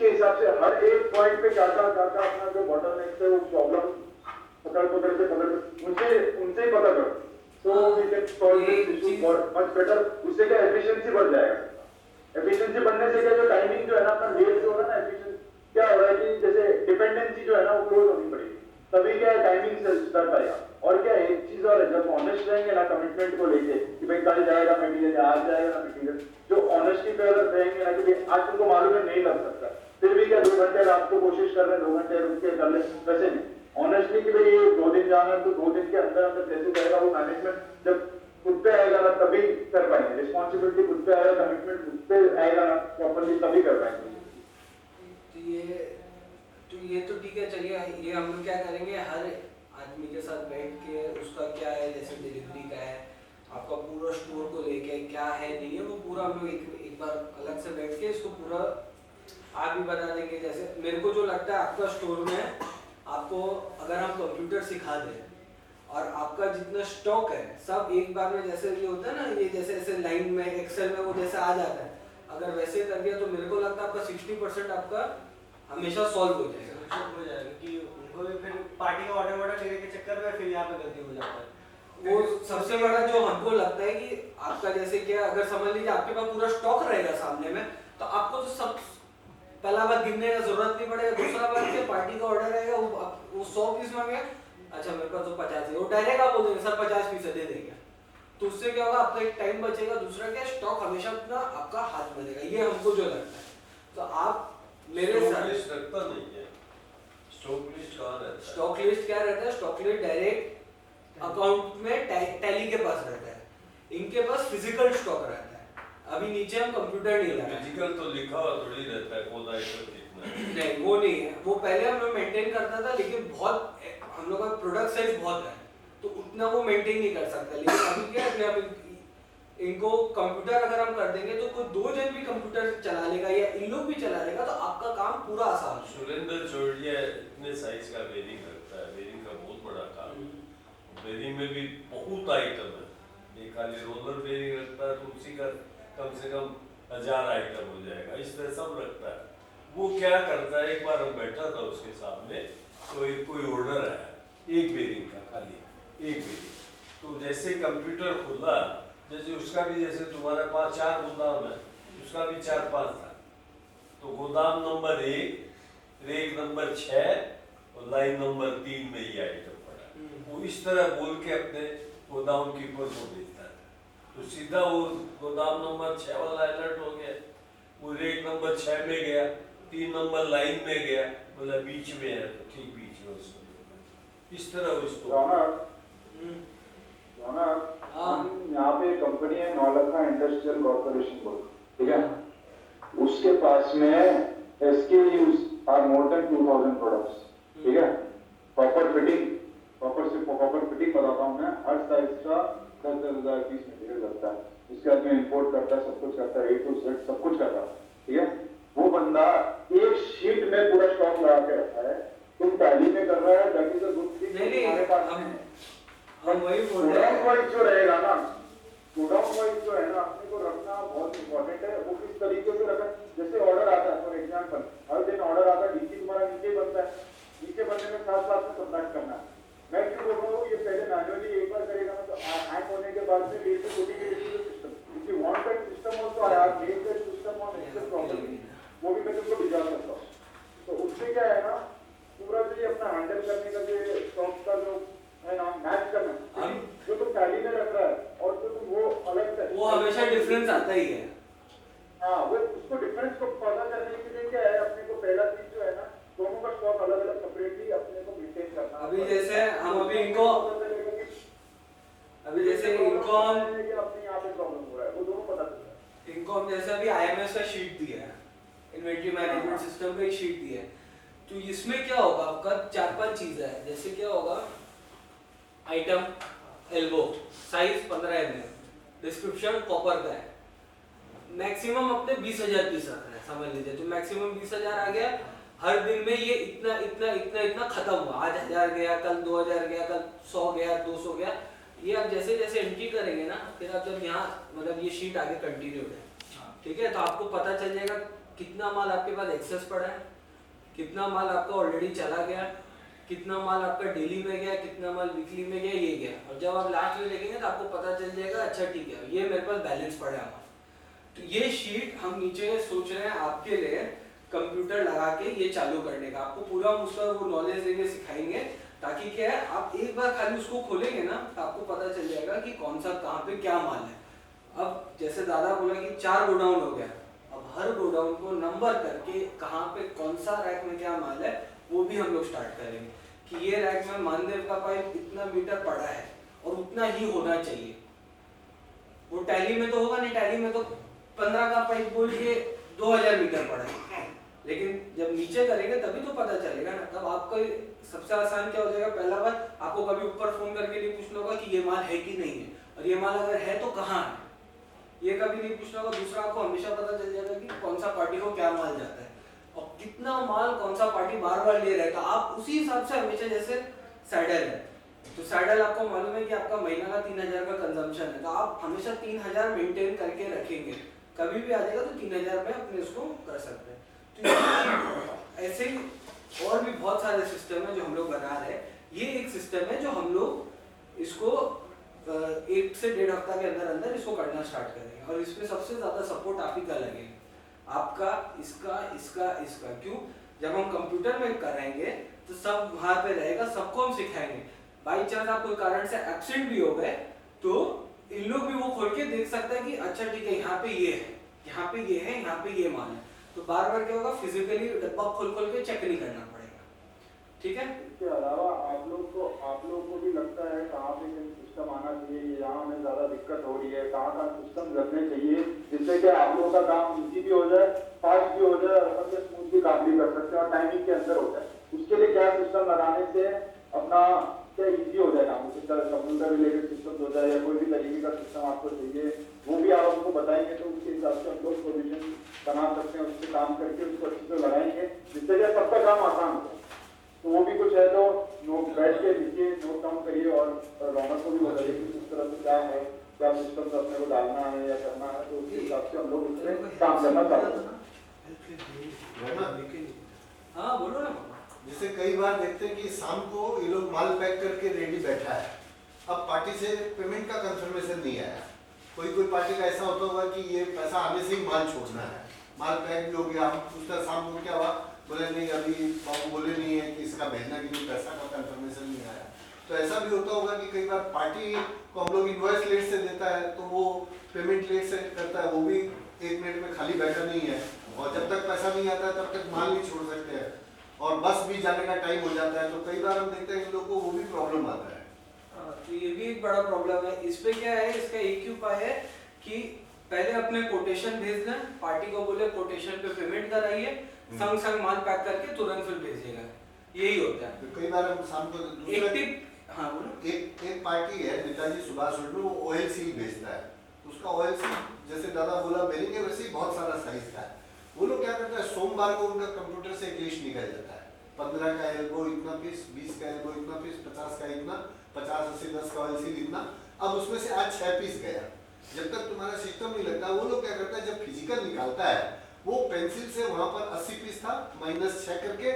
उसके हिसाब से हर एक पॉइंट पे क्या अपना जो बॉटलनेक है वो प्रॉब्लम पकड़ के उनसे ही पता करो, तो we can solve this issue for much better. उससे क्या एफिशिएंसी बढ़ जाएगा। एफिशिएंसी बढ़ने से क्या जो टाइमिंग जो है ना अपना रेट जो है ना एफिशिएंसी क्या हो रहा है कि जैसे डिपेंडेंसी जो है ना वो क्लोज होनी पड़ेगी, तभी क्या टाइमिंग से स्टार्ट आएगा। और क्या एक चीज और है, जब ऑनेस्ट रहेंगे ना कमिटमेंट को लेके कि भाई कल जाएगा मटेरियल या आज जाएगा ना मटेरियल, जो ऑनेस्टी पे अगर रहेंगे ना कि भाई आज तुमको मालूम है नहीं लग सकता, फिर भी क्या 2 घंटे रात को कोशिश कर रहे हैं, 2 घंटे रुक के कर ले, वैसे नहीं। ऑनेस्टली कि भाई ये 2 दिन जाना है तो 2 दिन के अंदर अंदर कैसे जाएगा वो मैनेजमेंट जब खुद पे आएगा ना तभी कर पाएंगे। रिस्पॉन्सिबिलिटी खुद पे आएगा, कमिटमेंट खुद पे आएगा ना प्रॉपर्ली, तभी कर पाएंगे। ये तो ठीक है। चलिए ये हम लोग क्या करेंगे, हर आदमी के साथ बैठ के उसका क्या है, जैसे डिलीवरी का है, आपका पूरा स्टोर को लेके क्या है नहीं है, वो पूरा हम लोग एक बार अलग से बैठ के इसको पूरा आप भी बता देंगे। जैसे मेरे को जो लगता है आपका स्टोर में आपको अगर हम कंप्यूटर सिखा दें और आपका जितना स्टॉक है सब एक बार में, जैसे ये होता है ना, ये जैसे ऐसे लाइन में एक्सेल में वो जैसे आ जाता है, अगर वैसे कर दिया तो मेरे को लगता है आपका 60% आपका हमेशा सॉल्व हो जाएगा। हो जाएगा कि उनको भी फिर पार्टी का ऑर्डर लेने के चक्कर में फिर यहाँ पे गलती हो जाता है। वो सबसे बड़ा जो हमको लगता है कि आपका जैसे क्या, अगर समझ लीजिए आपके पास पूरा स्टॉक रहेगा सामने में, तो आपको तो सब पहला बार गिनने का जरूरत नहीं पड़ेगा। दूसरा बार क्या, पार्टी का ऑर्डर रहेगा, वो 100 पीस मांगे, अच्छा मेरे पास तो 50 है, वो डायरेक्ट आप बोल देंगे सर 50 पीस दे देंगे, तो उससे क्या होगा आपका एक टाइम बचेगा। दूसरा क्या, स्टॉक हमेशा अपना आपका हाथ में रहेगा, ये हमको जो लगता है। तो आप मेरे साथ रखता नहीं है, स्टॉक लिस्ट कहाँ रहता है? स्टॉक लिस्ट क्या रहता है, स्टॉक लिस्ट डायरेक्ट अकाउंट में टैली के पास रहता है, इनके पास फिजिकल स्टॉक रहता है। अभी नीचे हम कंप्यूटर नहीं लगा, फिजिकल तो लिखा हुआ थोड़ी रहता है कौन आइटम कितना है। नहीं वो नहीं है, वो पहले हम लोग मेंटेन करता था, लेकिन बहुत हम लोग का प्रोडक्ट साइज बहुत है तो उतना वो मेंटेन नहीं कर सकता। लेकिन अभी क्या है, अभी इनको कंप्यूटर अगर हम कर देंगे तो कोई 2 जन भी कंप्यूटर चला लेगा या इन लोग भी चला लेगा, तो आपका काम पूरा आसान है। सुरेंद्र चौड़िया इतने साइज का बेरिंग रखता है, बेरिंग का बहुत बड़ा काम है। बेरिंग में भी बहुत आइटम है, ये खाली रोलर बेरिंग रखता है तो उसी का कम से कम 1000 आइटम हो जाएगा, इस तरह सब रखता है। वो क्या करता है, एक बार हम बैठा था उसके सामने, तो कोई ऑर्डर आया एक बेरिंग का, खाली एक बेरिंग, तो जैसे कंप्यूटर खुला, जैसे उसका भी जैसे तुम्हारे पास 4 गोदाम है, उसका भी 4-5 था, तो गोदाम नंबर 1, रेक नंबर 6 और लाइन नंबर 3 में ये आइटम पड़ा। वो इस तरह बोल के अपने गोदाम कीपर को भेजता है, तो सीधा वो गोदाम नंबर 6 वाला अलर्ट हो गया, वो रेक नंबर 6 में गया, 3 नंबर लाइन में गया, बोला बीच में है, तो ठीक बीच में उसको इस तरह उसको यहाँ पे कंपनी है नौलखा इंडस्ट्रियल कॉर्पोरेशन बोल, ठीक है, उसके पास में SKUs are more than 2000 products, ठीक है। प्रॉपर फिटिंग बताता हूँ मैं, हर साइज का 10,000 पीस मटेरियल लगता है, इसके बाद में इंपोर्ट करता है, सब कुछ करता है, A to Z सब कुछ करता है, ठीक है। वो बंदा एक शीट में पूरा स्टॉक लगा के रखा है, तुम टैली में कर रहा है, that is a good thing. नहीं हम वही बोल रहे हैं, गोडाउन वाइज जो रहेगा ना, गोडाउन वाइज जो है ना अपने को रखना बहुत इंपॉर्टेंट है। वो किस तरीके से रखा, जैसे ऑर्डर आता है, फॉर एग्जांपल हर दिन ऑर्डर आता है, डीसी तुम्हारा नीचे बनता है, नीचे बनने में साथ साथ में सबमिट करना है। मैं क्यों बोल रहा हूँ, ये पहले मैनुअली एक बार करेगा ना, तो हैक होने के बाद में basic system, if you want that system also I have made that system on Excel properly, वो भी मैं तुमको भिजवा सकता हूँ। तो उससे क्या है ना, पूरा जो ये अपना हैंडल करने का जो स्टॉक का जो है ना, मैच करना, जो तुम टैली में रख रहा है और जो तुम वो अलग से, वो हमेशा डिफरेंस आता ही है। हाँ, वो उसको डिफरेंस को पता करने के लिए क्या है, अपने को पहला चीज जो है ना, दोनों का स्टॉक अलग अलग सेपरेटली अपने को मेंटेन करना। अभी जैसे हम अपने यहाँ पे प्रॉब्लम हो रहा है, वो दोनों पता चलता है। इनको हम जैसे अभी IMS का शीट दिया है, इन्वेंटरी मैनेजमेंट सिस्टम का एक शीट दिया है, तो इसमें क्या होगा, आपका 4-5 चीजें है। जैसे क्या होगा, item elbow size 15 mm, description copper का है, मैक्सिमम अपने 20,000 पीस रखना है, समझ लीजिए। तो मैक्सिमम 20,000 आ गया, हर दिन में ये इतना इतना इतना इतना खत्म हुआ, आज 1000 गया, कल 2000 गया, कल 100 गया, 200 गया। ये आप जैसे जैसे एंट्री करेंगे ना, फिर आप जब यहाँ मतलब ये शीट आगे कंटिन्यू है, ठीक है, तो आपको पता चल जाएगा कितना माल आपके पास एक्सेस पड़ा है, कितना माल आपका ऑलरेडी चला गया, कितना माल आपका डेली में गया, कितना माल वीकली में गया, ये गया। और जब आप लास्ट में देखेंगे तो आपको पता चल जाएगा अच्छा ठीक है ये मेरे पास बैलेंस पड़ा है हमारा। तो ये शीट हम नीचे सोच रहे हैं आपके लिए कंप्यूटर लगा के ये चालू करने का, आपको पूरा उसका वो नॉलेज देंगे, सिखाएंगे, ताकि क्या है आप एक बार खाली उसको खोलेंगे ना तो आपको पता चल जाएगा कि कौन सा कहाँ पे क्या माल है। अब जैसे दादा बोला कि 4 गोडाउन हो गया, अब हर गोडाउन को नंबर करके कहाँ पे कौन सा रैक में क्या माल है वो भी हम लोग स्टार्ट करेंगे कि ये रैक में मानदेव का पाइप इतना मीटर पड़ा है और उतना ही होना चाहिए। वो टैली में तो होगा नहीं, टैली में तो 15 का पाइप बोल के 2000 मीटर पड़ा है, लेकिन जब नीचे करेंगे तभी तो पता चलेगा ना। तब आपको सबसे आसान क्या हो जाएगा, पहला बार आपको कभी ऊपर फोन करके नहीं पूछना होगा कि ये माल है कि नहीं है, और ये माल अगर है तो कहाँ है, ये कभी नहीं पूछना होगा। दूसरा, आपको हमेशा पता चल जाएगा कि कौन सा पार्टी को क्या माल जाता है और कितना माल कौन सा पार्टी बार बार ले रहा है। तो आप उसी हिसाब से हमेशा, जैसे सैडल है तो सैडल आपको मालूम है कि आपका महीना का 3000 का कंजम्पशन है, तो आप हमेशा 3000 मेंटेन करके रखेंगे, कभी भी आ जाएगा तो 3000 में अपने उसको कर सकते हैं। तो ऐसे ही और भी बहुत सारे सिस्टम है जो हम लोग बना रहे हैं। ये एक सिस्टम है जो हम लोग इसको 1 से 1.5 हफ्ता के अंदर अंदर इसको करना स्टार्ट करेंगे, और इसमें सबसे ज्यादा सपोर्ट आप ही का लगेगा, आपका, इसका, इसका, इसका। क्यों? जब हम कंप्यूटर में करेंगे तो सब वहां पे रहेगा, सबको हम सिखाएंगे। बाई चांस आप कोई कारण से एब्सेंट भी हो गए तो इन लोग भी वो खोल के देख सकता है कि अच्छा ठीक है यहाँ पे ये है, यहाँ पे ये है, यहाँ पे ये माल है। तो बार बार क्या होगा, फिजिकली डब्बा खोल खोल के चेक नहीं करना पड़ेगा। ठीक है। इसके अलावा आप लोग को भी लगता है कहाँ पे सिस्टम आना चाहिए, यहाँ हमें ज्यादा दिक्कत हो रही है, कहाँ सिस्टम लगने चाहिए जिससे कि आप लोगों का काम इजी भी हो जाए, फास्ट भी हो जाए और सबसे स्मूथ भी काम भी कर सकते हैं और टाइमिंग के अंदर हो जाए। उसके लिए क्या सिस्टम लगाने से अपना क्या इजी हो जाए काम, कंप्यूटर रिलेटेड सिस्टम हो जाए या कोई भी तरीके का सिस्टम आपको चाहिए, वो भी आप हमको बताएंगे तो उसके हिसाब से हम लोग प्रोविजन बना सकते हैं, उससे काम करके उसको अच्छे से लगाएंगे जिससे कि सबका काम आसान हो। तो वो भी कुछ है तो नोट बैठ के लिखिए, नोट डाउन करिए और रौनक को भी बताइए कि किस तरह से क्या है, क्या सिस्टम से अपने को डालना है या करना है, तो उसके हिसाब से हम लोग उसमें काम करना चाहते हैं। हाँ बोलो ना। जैसे कई बार देखते हैं कि शाम को ये लोग माल पैक करके रेडी बैठा है, अब पार्टी से पेमेंट का कंफर्मेशन नहीं आया, कोई पार्टी का ऐसा होता होगा कि ये पैसा आने से ही माल छोड़ना है, माल पैक भी हो गया, हम पूछते शाम को क्या हुआ, बोले नहीं अभी बाबू बोले नहीं है कि इसका भेजना के लिए पैसा का कंफर्मेशन नहीं आया। तो ऐसा भी होता होगा कि कई बार पार्टी को हम लोग इनवॉइस लेट से देता है तो वो पेमेंट लेट से करता है, वो भी 1 मिनट में खाली बैठा नहीं है, और जब तक पैसा नहीं आता है तब तक माल नहीं छोड़ सकते हैं, और बस भी जाने का टाइम हो जाता है। तो कई बार हम देखते हैं इन लोगों को वो भी प्रॉब्लम आता है। तो ये भी एक बड़ा प्रॉब्लम है। इस पे क्या है, इसका एक ही उपाय है कि पहले अपने कोटेशन भेज दें, पार्टी को बोले कोटेशन पे पेमेंट कराइए, संग संग माल पैक करके तुरंत फिर भेजिएगा, यही होता है। तो कई बार हम शाम को एक टिप, हाँ बोलो। एक पार्टी है नेताजी सुभाष रोड में, वो ऑयल सील बेचता है, उसका ऑयल सील जैसे दादा बोला बेरिंग है वैसे ही बहुत सारा साइज का है। वो लोग क्या करते हैं, सोमवार को उनका कंप्यूटर से एक लिस्ट निकल जाता है, 15 का एल्बो इतना पीस, 20 का एल्बो इतना पीस, 50 का इतना, 50, 80, 10 का ऑयल सील इतना। अब उसमें से आज 6 पीस गया, जब तक तुम्हारा सिस्टम नहीं लगता, वो लोग क्या करता है जब फिजिकल निकालता है वो पेंसिल से वहां पर 80 पीस था -6 करके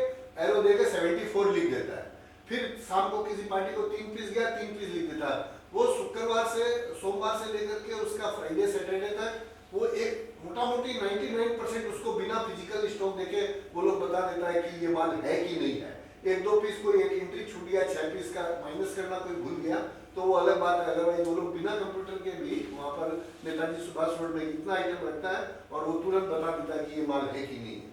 एरो देकर 74 लिख देता है, फिर शाम को किसी पार्टी को 3 पीस गया 3 पीस लिख देता है। वो शुक्रवार से सोमवार से लेकर के उसका फ्राइडे सैटरडे तक वो एक मोटा मोटी 99% उसको बिना फिजिकल स्टॉक देके वो लोग बता देता है कि ये माल है कि नहीं है। 1-2 पीस कोई एक एंट्री छूट गया, 6 पीस का माइनस करना कोई भूल गया तो वो अलग बात है, अदरवाइज वो लोग बिना कंप्यूटर के भी वहाँ पर नेताजी सुभाष रोड में इतना आइटम रखता है और वो तुरंत बता देता है कि ये माल है कि नहीं है।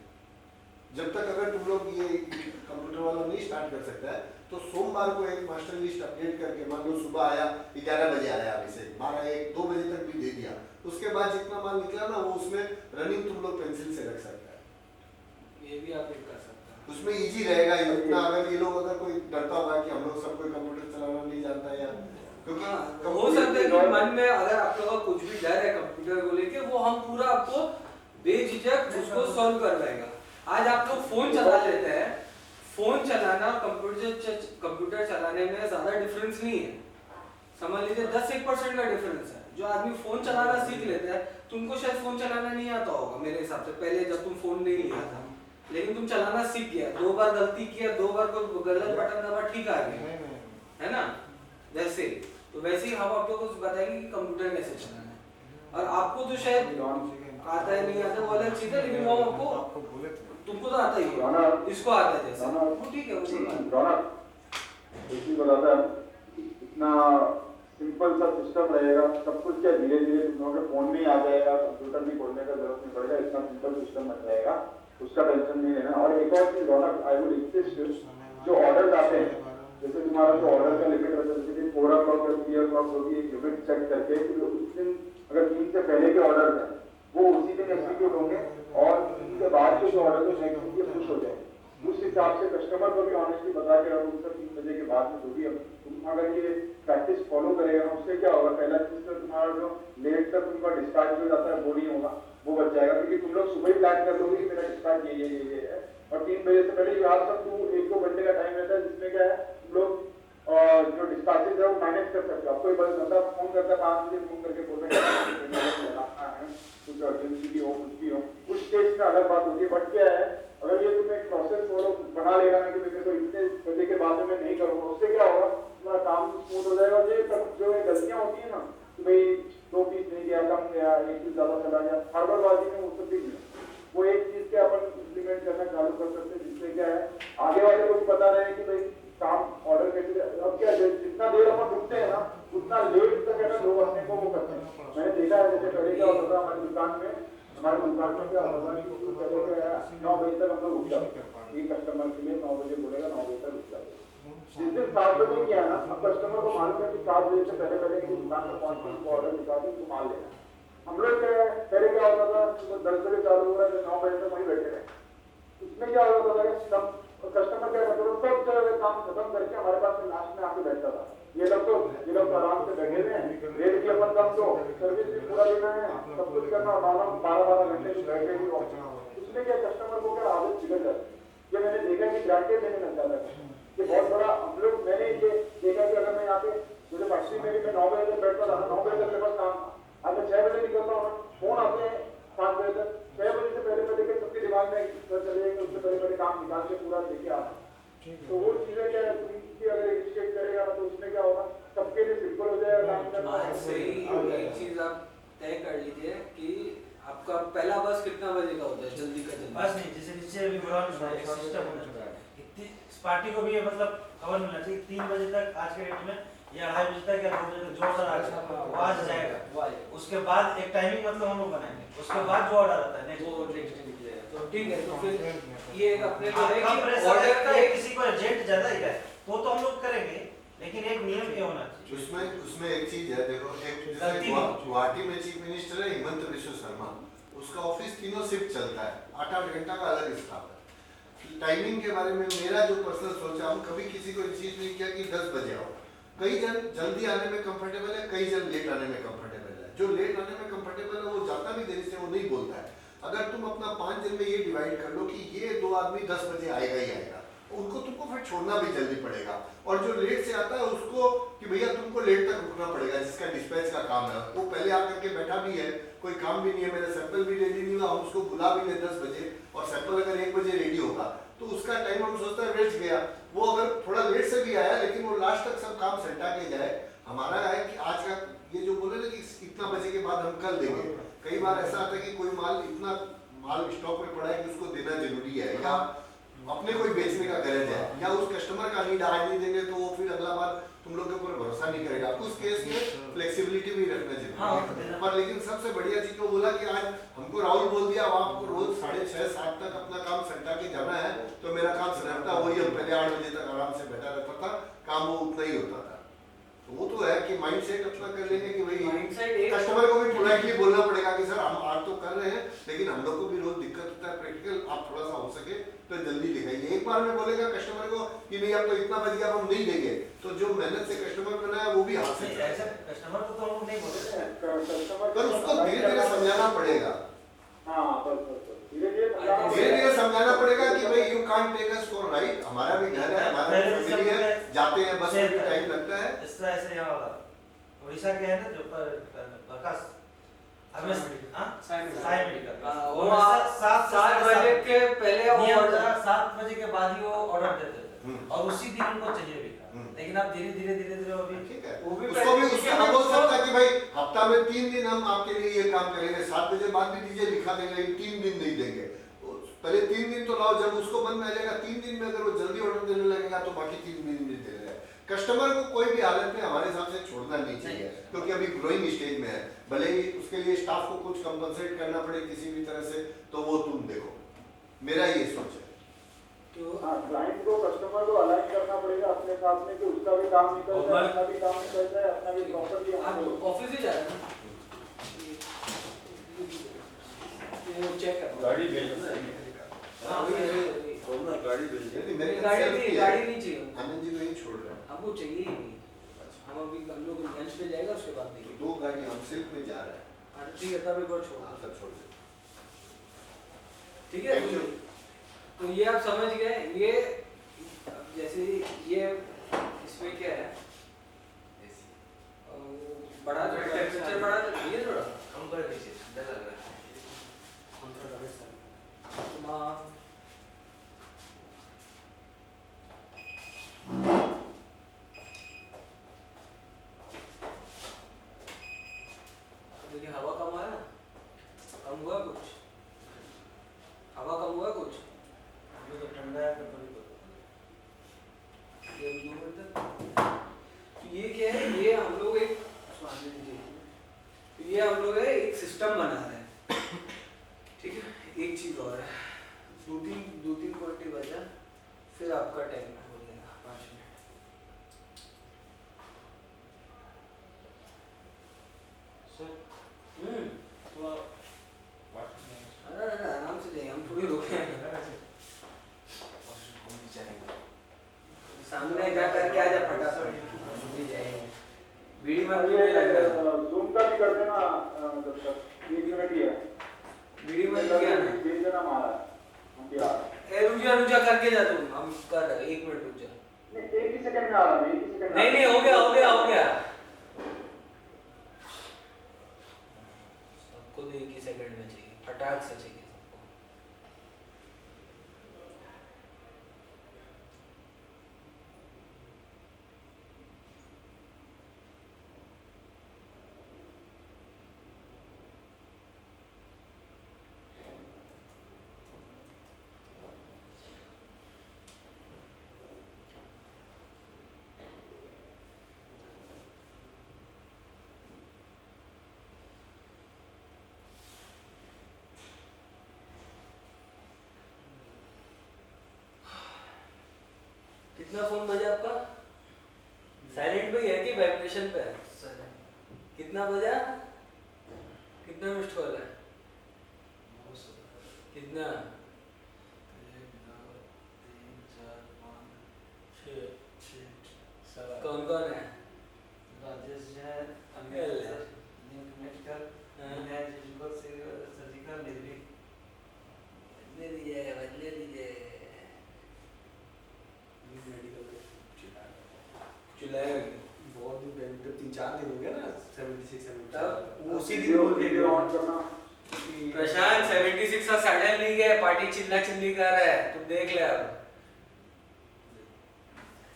जब तक अगर तुम लोग ये कंप्यूटर वाला नहीं स्टार्ट कर सकता है तो सोमवार को एक मास्टर लिस्ट अपडेट करके, मान लो सुबह आया 11 बजे आया, अभी से 12, 1, 2 बजे तक भी दे दिया, उसके बाद जितना माल निकला ना वो उसमें रनिंग तुम लोग पेंसिल से रख सकता है। ये भी आप कर सकते हैं, उसमें इजी रहेगा इतना। अगर ये लोग अगर कोई डरता होगा कि हम लोग सब कोई कंप्यूटर चलाना नहीं जानता या क्योंकि हो सकता है कि मन में अगर आप लोगों का कुछ भी डर है कंप्यूटर को लेके, वो हम पूरा आपको बेझिझक उसको सॉल्व करवाएगा। आज आप लोग फोन चला लेते हैं, फोन चलाना कंप्यूटर चलाने में ज्यादा डिफरेंस नहीं है, समझ लीजिए 10-1% का डिफरेंस है। जो आदमी फोन चलाना सीख लेता है, तुमको शायद फोन चलाना नहीं आता होगा मेरे हिसाब से, पहले जब तुम फोन नहीं लिया था, लेकिन तुम चलाना सीख गया, 2 बार गलती किया, 2 बार को गलत बटन दबा, ठीक आ गया, है ना? जैसे तो वैसे ही हम आप लोगों को बताएंगे कि कंप्यूटर कैसे चलाना है। और आपको तो शायद आता है नहीं आता वो अलग चीज है, लेकिन वो आपको तुमको तो आता ही है, इसको आता है जैसे वो ठीक है, वो सही बात है। रौनक इसी बताता है, इतना सिंपल सा सिस्टम रहेगा, सब कुछ क्या धीरे धीरे तुम लोगों के फोन में ही आ जाएगा, कंप्यूटर भी खोलने का जरूरत नहीं पड़ेगा, इतना सिंपल सिस्टम बन जाएगा, उसका टेंशन नहीं लेना। और एक और चीज रौनक, आई वुड इंसिस्ट, जो ऑर्डर आते हैं, जैसे तुम्हारा जो ऑर्डर का लिमिट रहता है, जैसे 4 o'clock या 3 o'clock होगी, एक लिमिट चेक करके कि उस दिन अगर 3 से पहले के ऑर्डर हैं वो उसी दिन एग्जीक्यूट होंगे, और उसके बाद के जो ऑर्डर है नेक्स्ट वीक पुश हो जाएंगे। उस हिसाब से कस्टमर को भी ऑनेस्टली बता के रखो, उसका 3 बजे के बाद में जो भी तुम अगर ये प्रैक्टिस फॉलो करेगा ना, उससे क्या होगा, पहला चीज तो तुम्हारा जो लेट तक उनका डिस्पैच हो जाता है वो नहीं होगा, वो बच जाएगा, क्योंकि तुम लोग सुबह ही प्लान कर दोगे कि मेरा डिस्पैच ये है, और 3 बजे से पहले आज तक तू 1-2 घंटे का टाइम रहता है, जिसमें क्या है तुम लोग जो डिस्पैचेस है वो मैनेज कर सकते हो। आपको एक बंदा फोन करता है 5 बजे, फोन करके बोल रहे हैं कुछ अर्जेंसी भी हो, कुछ भी हो, उस स्टेज में अलग बात होती है। बट क्या है, अगर ये तुम एक प्रोसेस बना लेगा ना कि मेरे को इतने बजे के बाद में मैं नहीं करूँगा, उससे क्या होगा, तुम्हारा काम स्मूथ हो जाएगा। ये सब जो गलतियाँ होती है ना कि भाई 2 पीस नहीं गया, कम गया, 1 पीस ज्यादा चला गया, हड़बड़बाजी में वो सब भी नहीं, वो एक चीज के अपन इम्प्लीमेंट करना चालू कर सकते हैं, जिससे क्या है आगे वाले को भी पता रहे कि भाई काम ऑर्डर कैसे। अब क्या है, जितना देर अपन रुकते हैं ना उतना लेट तक है ना लोग अपने को वो करते हैं। मैंने देखा है, जैसे पहले क्या होता था हमारी दुकान में क्या होता था कि पहले 9 बजे तक हम लोग रुक जाते, एक कस्टमर के लिए 9 बजे बोलेगा, 9 बजे तक रुक जाते। जिस दिन 7 बजे किया ना, अब कस्टमर को मालूम है कि 7 बजे से पहले की दुकान में पहुंच के ऑर्डर निकाल के माल लेना। हम लोग पहले क्या होता था, 10 बजे चालू हो रहा है, 9 बजे तक वहीं बैठे रहे। उसमें क्या होता था कि सब कस्टमर क्या करते थे, सब जगह काम खत्म करके हमारे पास लास्ट में आके बैठता था। ये लोग तो आराम से बैठे हुए हैं, रेट भी अपन कम दो, सर्विस भी पूरा देना है, सब कुछ करना, 12 घंटे की बैठे भी। उसमें क्या कस्टमर को क्या आदत बिगड़ जाती है। ये मैंने देखा कि ग्रांटेड देने लग जाता है, ये बहुत बड़ा हम लोग, मैंने ये देखा कि अगर मैं यहाँ पे मुझे फैक्ट्री में भी मैं 9 बजे तक बैठता था, 9 बजे तक मेरे पास काम, आज मैं 6 बजे निकलता हूँ, फोन आते हैं 5 बजे तक, 6 बजे से पहले के सबके दिमाग में चले जाएंगे, उससे पहले काम निकाल के पूरा लेके आना। तो वो चीजें क्या है, तुम अगर इनिशिएट करेगा तो उसमें क्या होगा, सबके लिए सिंपल हो जाएगा काम करना। सही, एक चीज आप तय कर लीजिए कि आपका पहला बस कितना बजे का होता है, जल्दी का जल्दी बस नहीं, जैसे नीचे अभी बुरा एक सिस्टम होना चाहिए, पार्टी को भी ये मतलब खबर मिलना चाहिए 3 बजे तक आज के डेट में, या 2:30 बजे तक या 2 बजे तक जो ऑर्डर आ जाएगा, उसके बाद एक टाइमिंग मतलब हम लोग बनाएंगे, उसके बाद जो ऑर्डर आता है वो नेक्स्ट निकलेगा। तो ठीक है, तो फिर ये अपने को है कम कि प्रेशर ऑर्डर का है, किसी को एजेंट ज्यादा ही है तो हम लोग करेंगे, लेकिन एक नियम ये होना चाहिए। उसमें एक चीज है, देखो एक जैसे गुवाहाटी में चीफ मिनिस्टर है हिमंत बिश्व शर्मा, उसका ऑफिस तीनों शिफ्ट चलता है, 8-8 घंटा का अलग स्टाफ है। टाइमिंग के बारे में मेरा जो पर्सनल सोच है, हम कभी किसी को इंसिस्ट नहीं किया कि 10 बजे आओ। कई जन जल्दी आने में कंफर्टेबल है, कई जन लेट आने में कंफर्टेबल है। जो लेट आने में कंफर्टेबल है वो जाता भी देरी से, वो नहीं बोलता है। अगर तुम अपना 5 जन में ये डिवाइड कर लो कि ये 2 आदमी 10 बजे आएगा ही आएगा, उनको तुमको फिर छोड़ना भी जल्दी पड़ेगा। और जो लेट से आता है उसको कि भैया तुमको लेट तक रुकना पड़ेगा, जिसका डिस्पैच का काम है, वो पहले आकर के बैठा भी है, कोई काम भी नहीं है, मेरा सैंपल भी रेडी नहीं हुआ, हम उसको बुला भी ले 10 बजे, और सैंपल अगर 1 बजे रेडी होगा तो उसका टाइम हम सोचते हैं वेस्ट गया। वो अगर थोड़ा लेट से भी आया लेकिन वो लास्ट तक सब काम सटा के जाए। हमारा है कि आज का ये जो बोले ना कि इतना बजे के बाद हम कल देंगे, कई बार ऐसा आता है कि कोई माल इतना माल स्टॉक में पड़ा है कि उसको देना जरूरी है, या अपने कोई बेचने का गरज है, या उस कस्टमर का नीड आज नहीं देंगे तो वो फिर अगला बार तुम लोग के ऊपर भरोसा नहीं करेगा। उस केस में फ्लेक्सिबिलिटी भी रखना जरूरी है। पर लेकिन सबसे बढ़िया चीज वो बोला कि आज हमको राहुल बोल दिया अब आपको रोज 6:30-7 तक अपना काम सटा के जाना है, तो मेरा काम सटा वही, हम पहले 8 बजे तक आराम से बैठा रहता था, काम वो उतना ही होता था। तो वो तो है कि माइंड सेट अपना कर लेंगे कि भाई कस्टमर को भी पोलाइटली बोलना पड़ेगा कि सर हम आज तो कर रहे हैं, लेकिन हम लोग को भी रोज दिक्कत होता है प्रैक्टिकल, आप थोड़ा सा हो सके तो जल्दी दिखाइए। एक बार में बोलेगा कस्टमर को कि नहीं अब तो इतना बज गया हम नहीं देंगे, तो जो मेहनत से कस्टमर बनाया वो भी हाथ से ऐसा कस्टमर को तो हम लोग नहीं बोलते, पर उसको धीरे धीरे समझाना पड़ेगा। धीरे धीरे समझाना पड़ेगा कि भाई you can't take us for right, हमारा भी घर है, हमारा फैमिली है, जाते हैं बस में भी टाइम लगता है। इस तरह से यहाँ होगा उड़ीसा के है ना जो प्रकाश हमें हाँ साई मेडिकल। साई मेडिकल वो आप 7 बजे के पहले नियम ऑर्डर था 7 बजे के बाद ही वो ऑर्डर देते थे और उसी दिन उनको चाहिए भी था हम्म। लेकिन अब धीरे धीरे वो भी ठीक है वो भी उसको भी पहले- उसको भी बोल सकता है कि भाई हफ्ता में 3 दिन हम आपके लिए ये काम करेंगे 7 बजे बाद भी दीजिए लिखा देंगे लेकिन 3 दिन नहीं देंगे पहले 3 दिन तो लाओ जब उसको मन में आएगा 3 दिन में अगर वो जल्दी ऑर्डर देने लगेगा तो बाकी 3 दिन भी दे देगा कस्टमर को कोई भी हालत में हमारे हिसाब से छोड़ना नहीं चाहिए क्योंकि अभी ग्रोइंग स्टेज में है भले ही उसके लिए स्टाफ को कुछ कंपनसेट करना पड़े किसी भी तरह से तो वो तुम देखो मेरा ये सोच है तो हाँ क्लाइंट को कस्टमर को अलाइन करना पड़ेगा अपने साथ में कि उसका भी काम निकल जाए अपना भी काम निकल जाए अपना भी प्रॉपर्टी आप ऑफिस ही जा रहे हैं ये चेक कर गाड़ी भेजना है हाँ वही वही बोलना गाड़ी भेजना नहीं, मेरे गाड़ी self नहीं ही है। गाड़ी नहीं चाहिए आनंद जी को ही छोड़ रहे हैं हमको चाहिए ही नहीं हम अभी हम लोग लंच पे जाएगा उसके बाद देखिए 2 गाड़ी हम सिर्फ में जा रहे हैं हाँ ठीक है तब एक बार छोड़ हाँ सब छोड़ दे ठीक है Thank you. तो ये आप समझ गए ये अब जैसे ये इसमें क्या है बड़ा टेम्परेचर बढ़ा दीजिए थोड़ा कम कर दीजिए ठंडा लग रहा है देखिए हवा कम आया कम हुआ कुछ हवा कम हुआ कुछ अभी तो ठंडा है तो ये 2 मिनट तक तो ये क्या है ये हम लोग एक स्वाद लीजिए तो ये हम लोग एक सिस्टम बना रहे हैं ठीक है एक चीज और है 2-3 क्वालिटी बचा फिर आपका टाइम हो जाएगा 5 मिनट हम्म तो अरे आराम से जाइए हम थोड़ी रुके हैं सामने जाकर क्या जा फटाफट भी जाएंगे बीड़ी में भी नहीं लग रहा जूम का भी कर देना जब तक 1 मिनट ही है बीड़ी में भी क्या है भेज देना हमारा हम भी आ रहे हैं। ए रुक जा करके जा तुम हम कर रहे हैं 1 मिनट रुक जा नहीं 1 ही सेकंड में आ रहा है 1 ही सेकंड नहीं हो गया सबको तो 1 ही सेकंड में चाहिए फटाक से चाहिए सबको कितना फोन बजा आपका साइलेंट पे है कि वाइब्रेशन पे है कितना बजा कितना मिस्ड कॉल है कितना 6 कौन कौन है राजेश जैन अनिल है। लिंक मेडिकल हाँ। सर्जिकल निर्विक बदले दीजिए चिल्लाएगा बहुत दिन पहले तो 3-4 दिन हो गया ना 76 तब वो उसी दिन वीडियो बोल वीडियो ऑन के करना प्रशांत 76 का सडन ली गया पार्टी चिल्ला चिल्ली कर रहा है तुम देख ले अब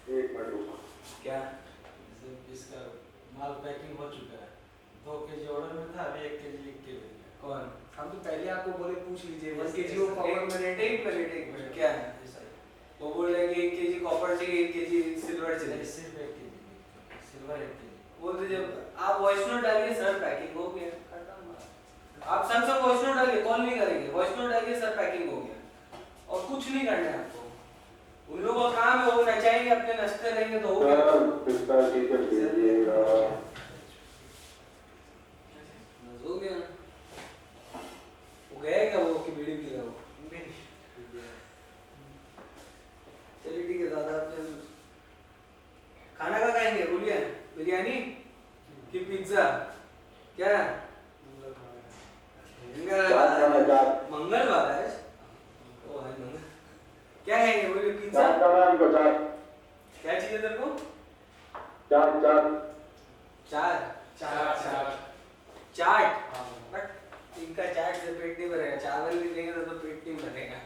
1 मिनट रुको क्या इसका माल पैकिंग हो चुका है 2 केजी ऑर्डर में था अभी 1 केजी लिख के भेज दिया कौन हम तो पहले आपको बोले पूछ लीजिए 1 एक केजी वो पावर मिनट क्या है वो बोल रहे कि 1 केजी कॉपर चाहिए 1 केजी सिल्वर चाहिए सिर्फ 1 केजी सिल्वर 1 केजी बोलते जब आप वॉइस नोट डालिए सर पैकिंग हो गया खत्म आप संग संग वॉइस नोट डालिए कॉल नहीं करेंगे वॉइस नोट डालिए सर पैकिंग हो गया और कुछ नहीं करना है आपको उन लोगों का काम है वो नचाएंगे अपने नचते रहेंगे तो हो गया पिस्ता की कर दीजिएगा हो गया वो गए क्या वो कि बीड़ी पी रहा हो चलिए ठीक है दादा आपने खाना क्या खाएंगे बोलिए बिरयानी कि पिज्जा क्या मंगलवार है ओ है मंगल क्या खाएंगे बोलिए पिज्जा चार खाना हमको चार क्या चाहिए तेरे को चार चार चार चाट बट इनका चाट से पेट नहीं भरेगा, चावल नहीं लेंगे तो पेट नहीं भरेगा।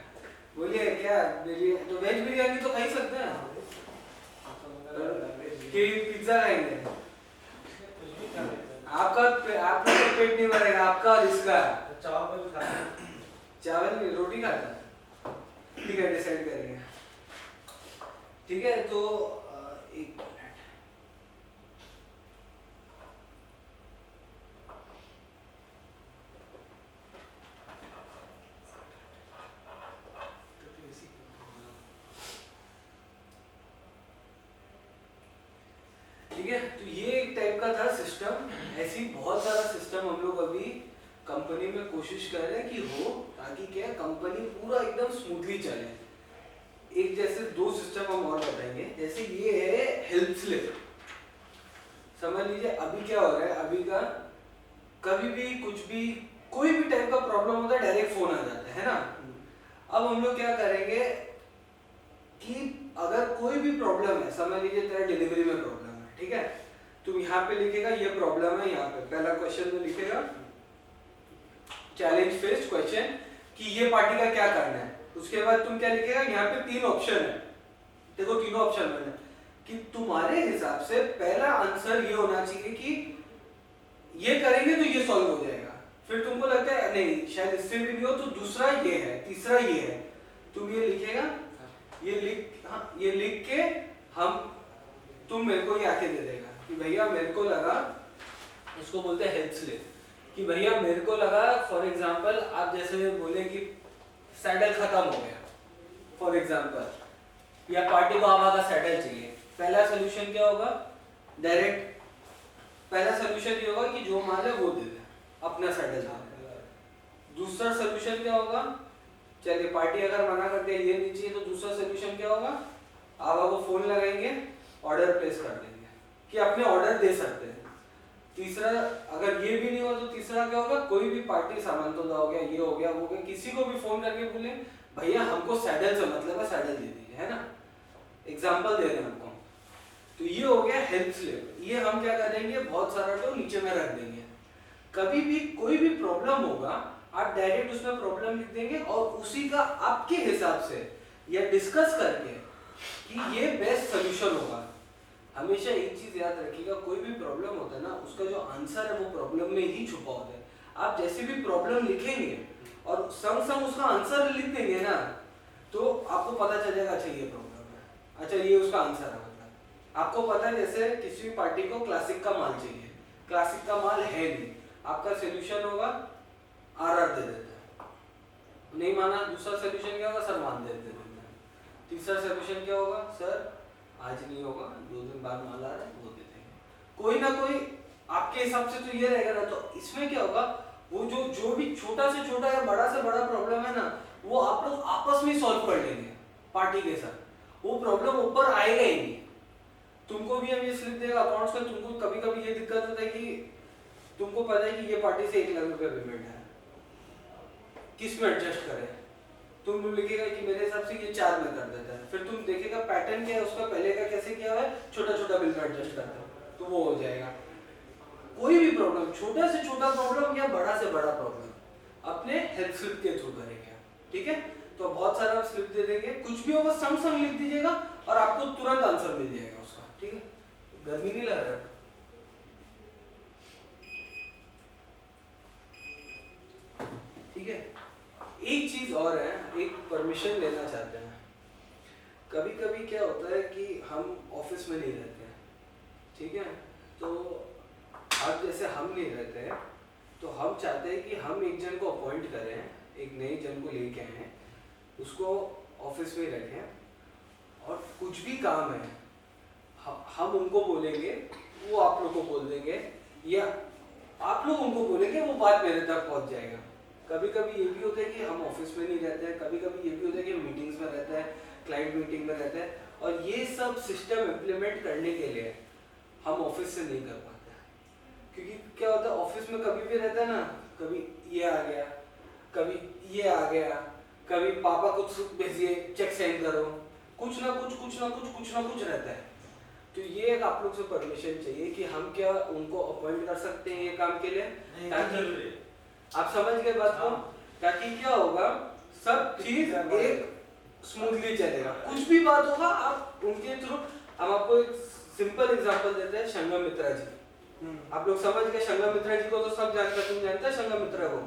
बोलिए क्या बिरयानी, तो वेज बिरयानी तो खा ही सकते हैं कि पिज्जा खाएंगे? आपका तो पेट नहीं भरेगा आपका और इसका। चावल नहीं, रोटी खाता है। ठीक है, डिसाइड करेंगे। ठीक है, तो एक मिनट। ठीक है, तो ये एक टाइप का था सिस्टम। ऐसी बहुत सारा सिस्टम हम लोग अभी कंपनी में कोशिश कर रहे हैं कि हो, ताकि क्या कंपनी पूरा एकदम स्मूथली चले। एक जैसे 2 सिस्टम हम और बताएंगे। जैसे ये है हेल्प स्लिप। समझ लीजिए अभी क्या हो रहा है, अभी का कभी भी कुछ भी कोई भी टाइप का प्रॉब्लम होता है डायरेक्ट फोन आ जाता है ना। अब हम लोग क्या करेंगे कि अगर कोई भी प्रॉब्लम है, समझ लीजिए तेरा डिलीवरी में प्रॉब्लम है, ठीक है, तुम यहाँ पे लिखेगा ये प्रॉब्लम है। यहाँ पे पहला क्वेश्चन में लिखेगा चैलेंज फेस्ड क्वेश्चन कि ये पार्टी का क्या करना है। उसके बाद तुम क्या लिखेगा, यहाँ पे 3 ऑप्शन है। देखो तीनों ऑप्शन में कि तुम्हारे हिसाब से पहला आंसर ये होना चाहिए कि ये करेंगे तो ये सॉल्व हो जाएगा। फिर तुमको लगता है नहीं शायद इससे भी नहीं हो तो दूसरा ये है, तीसरा ये है। तुम ये लिखेगा, ये लिख के तुम मेरे को ये आके दे देगा कि भैया मेरे को लगा, इसको बोलते हैं हेल्प स्लिप, कि भैया मेरे को लगा फॉर एग्जांपल आप जैसे बोले कि सैडल खत्म हो गया फॉर एग्जांपल, या पार्टी को आभा का सैडल चाहिए। पहला सोल्यूशन क्या होगा, डायरेक्ट पहला सोल्यूशन ये होगा कि जो माल है वो दे दे, अपना सैडल दे। दूसरा सोल्यूशन क्या होगा, चलिए पार्टी अगर मना करते हैं ये नहीं चाहिए तो दूसरा सोल्यूशन क्या होगा, आभा को फोन लगाएंगे, ऑर्डर प्लेस कर देंगे कि अपने ऑर्डर दे सकते हैं। तीसरा अगर ये भी नहीं हुआ तो तीसरा क्या होगा, कोई भी पार्टी सामान तो हो गया, ये हो गया वो हो गया, किसी को भी फोन करके बोले भैया हमको सैडल से मतलब है, सैडल दे दीजिए, है ना, एग्जांपल दे रहे हैं हमको। तो ये हो गया हेल्प स्लिप। ये हम क्या करेंगे, बहुत सारा तो नीचे में रख देंगे। कभी भी कोई भी प्रॉब्लम होगा आप डायरेक्ट उसमें प्रॉब्लम लिख देंगे और उसी का आपके हिसाब से या डिस्कस करके कि ये बेस्ट सोल्यूशन होगा। हमेशा एक चीज याद रखिएगा, कोई भी प्रॉब्लम होता है ना उसका जो आंसर है वो प्रॉब्लम में ही छुपा होता है। आप जैसे भी प्रॉब्लम लिखेंगे और संग संग उसका आंसर लिख देंगे ना तो आपको पता चलेगा अच्छा ये प्रॉब्लम है, अच्छा ये उसका आंसर है। मतलब आपको पता है जैसे किसी भी पार्टी को क्लासिक का माल चाहिए, क्लासिक का माल है नहीं, आपका सोल्यूशन होगा आरआर दे देते हैं, नहीं माना दूसरा सोल्यूशन क्या होगा, सर मान देते हैं। तीसरा सोल्यूशन क्या होगा, सर आज नहीं होगा 2 दिन बाद माल आ रहा है वो दे देंगे। कोई ना कोई आपके हिसाब से तो ये रहेगा ना। तो इसमें क्या होगा, वो जो भी छोटा से छोटा या बड़ा से बड़ा प्रॉब्लम है ना वो आप लोग आपस में सॉल्व कर लेंगे पार्टी के साथ, वो प्रॉब्लम ऊपर आएगा ही नहीं। तुमको भी हम ये स्लिप देगा अकाउंट्स का, तुमको कभी कभी ये दिक्कत होता है कि तुमको पता है कि ये पार्टी से 1 लाख रुपए पेमेंट है, किस में एडजस्ट करें, तुम लिखेगा कि मेरे हिसाब से ये 4 में कर देता है। फिर तुम देखेगा पैटर्न क्या है उसका, पहले का कैसे किया हुआ है, छोटा छोटा बिल में एडजस्ट करते हैं तो वो हो जाएगा। कोई भी प्रॉब्लम, छोटा से छोटा प्रॉब्लम या बड़ा से बड़ा प्रॉब्लम अपने हेल्प स्लिप के थ्रू करेंगे, ठीक है। तो बहुत सारा स्लिप दे देंगे, कुछ भी होगा सम सम लिख दीजिएगा और आपको तुरंत आंसर मिल जाएगा उसका, ठीक है। गर्मी नहीं लग रहा, ठीक है। एक चीज और है, एक परमिशन लेना चाहते हैं। कभी कभी क्या होता है कि हम ऑफिस में नहीं रहते हैं, ठीक है, तो अब जैसे हम नहीं रहते हैं तो हम चाहते हैं कि हम एक जन को अपॉइंट करें, एक नए जन को लेके आए, उसको ऑफिस में रखें और कुछ भी काम है हम उनको बोलेंगे, वो आप लोग को बोल देंगे या आप लोग उनको बोलेंगे, वो बात मेरे तक पहुंच जाएगा। कभी कभी ये भी होता है कि हम ऑफिस में नहीं रहते हैं, कभी कभी ये भी होता है कि मीटिंग्स में रहते हैं, क्लाइंट मीटिंग में रहते हैं, और ये सब सिस्टम इम्प्लीमेंट करने के लिए हम ऑफिस से नहीं कर पाते हैं। क्योंकि क्या होता है ऑफिस में कभी भी रहता है ना, कभी ये आ गया, कभी ये आ गया, कभी पापा कुछ भेजिए चेक सेंड करो, कुछ ना कुछ रहता है। तो ये एक आप लोग से परमिशन चाहिए कि हम क्या उनको अपॉइंट कर सकते हैं ये काम के लिए, नहीं, ताकि जरूरी है। आप समझ गए बात को, हाँ। ताकि क्या होगा सब चीज एक स्मूथली चलेगा। कुछ भी बात होगा आप उनके थ्रू, हम आपको एक सिंपल एग्जांपल देते हैं, संगम मित्रा जी। आप लोग समझ गए, संगम मित्रा जी को तो सब जानते हैं, तुम जानते हैं संगम मित्रा को,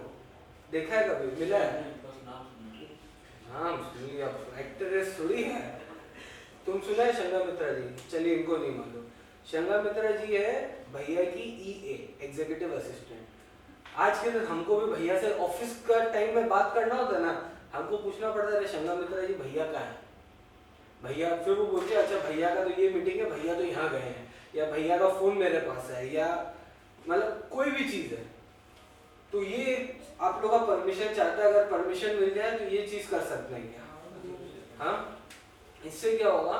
देखा है कभी, मिला है? हाँ सुनिए, आप एक्ट्रेस थोड़ी है, तुम सुना है संगम मित्रा जी? चलिए इनको नहीं मालूम, संगम मित्रा जी है भैया की EA, एग्जीक्यूटिव असिस्टेंट। आज के दिन हमको भी भैया से ऑफिस का टाइम में बात करना होता है ना, हमको पूछना पड़ता है संगम मित्रा जी भैया का है, भैया, फिर वो बोलते हैं अच्छा भैया का तो ये मीटिंग है, भैया तो यहाँ गए हैं, या भैया का फोन मेरे पास है, या मतलब कोई भी चीज है। तो ये आप लोग का परमिशन चाहता है, अगर परमिशन मिल जाए तो ये चीज कर सकते हैं क्या? हाँ, इससे क्या होगा,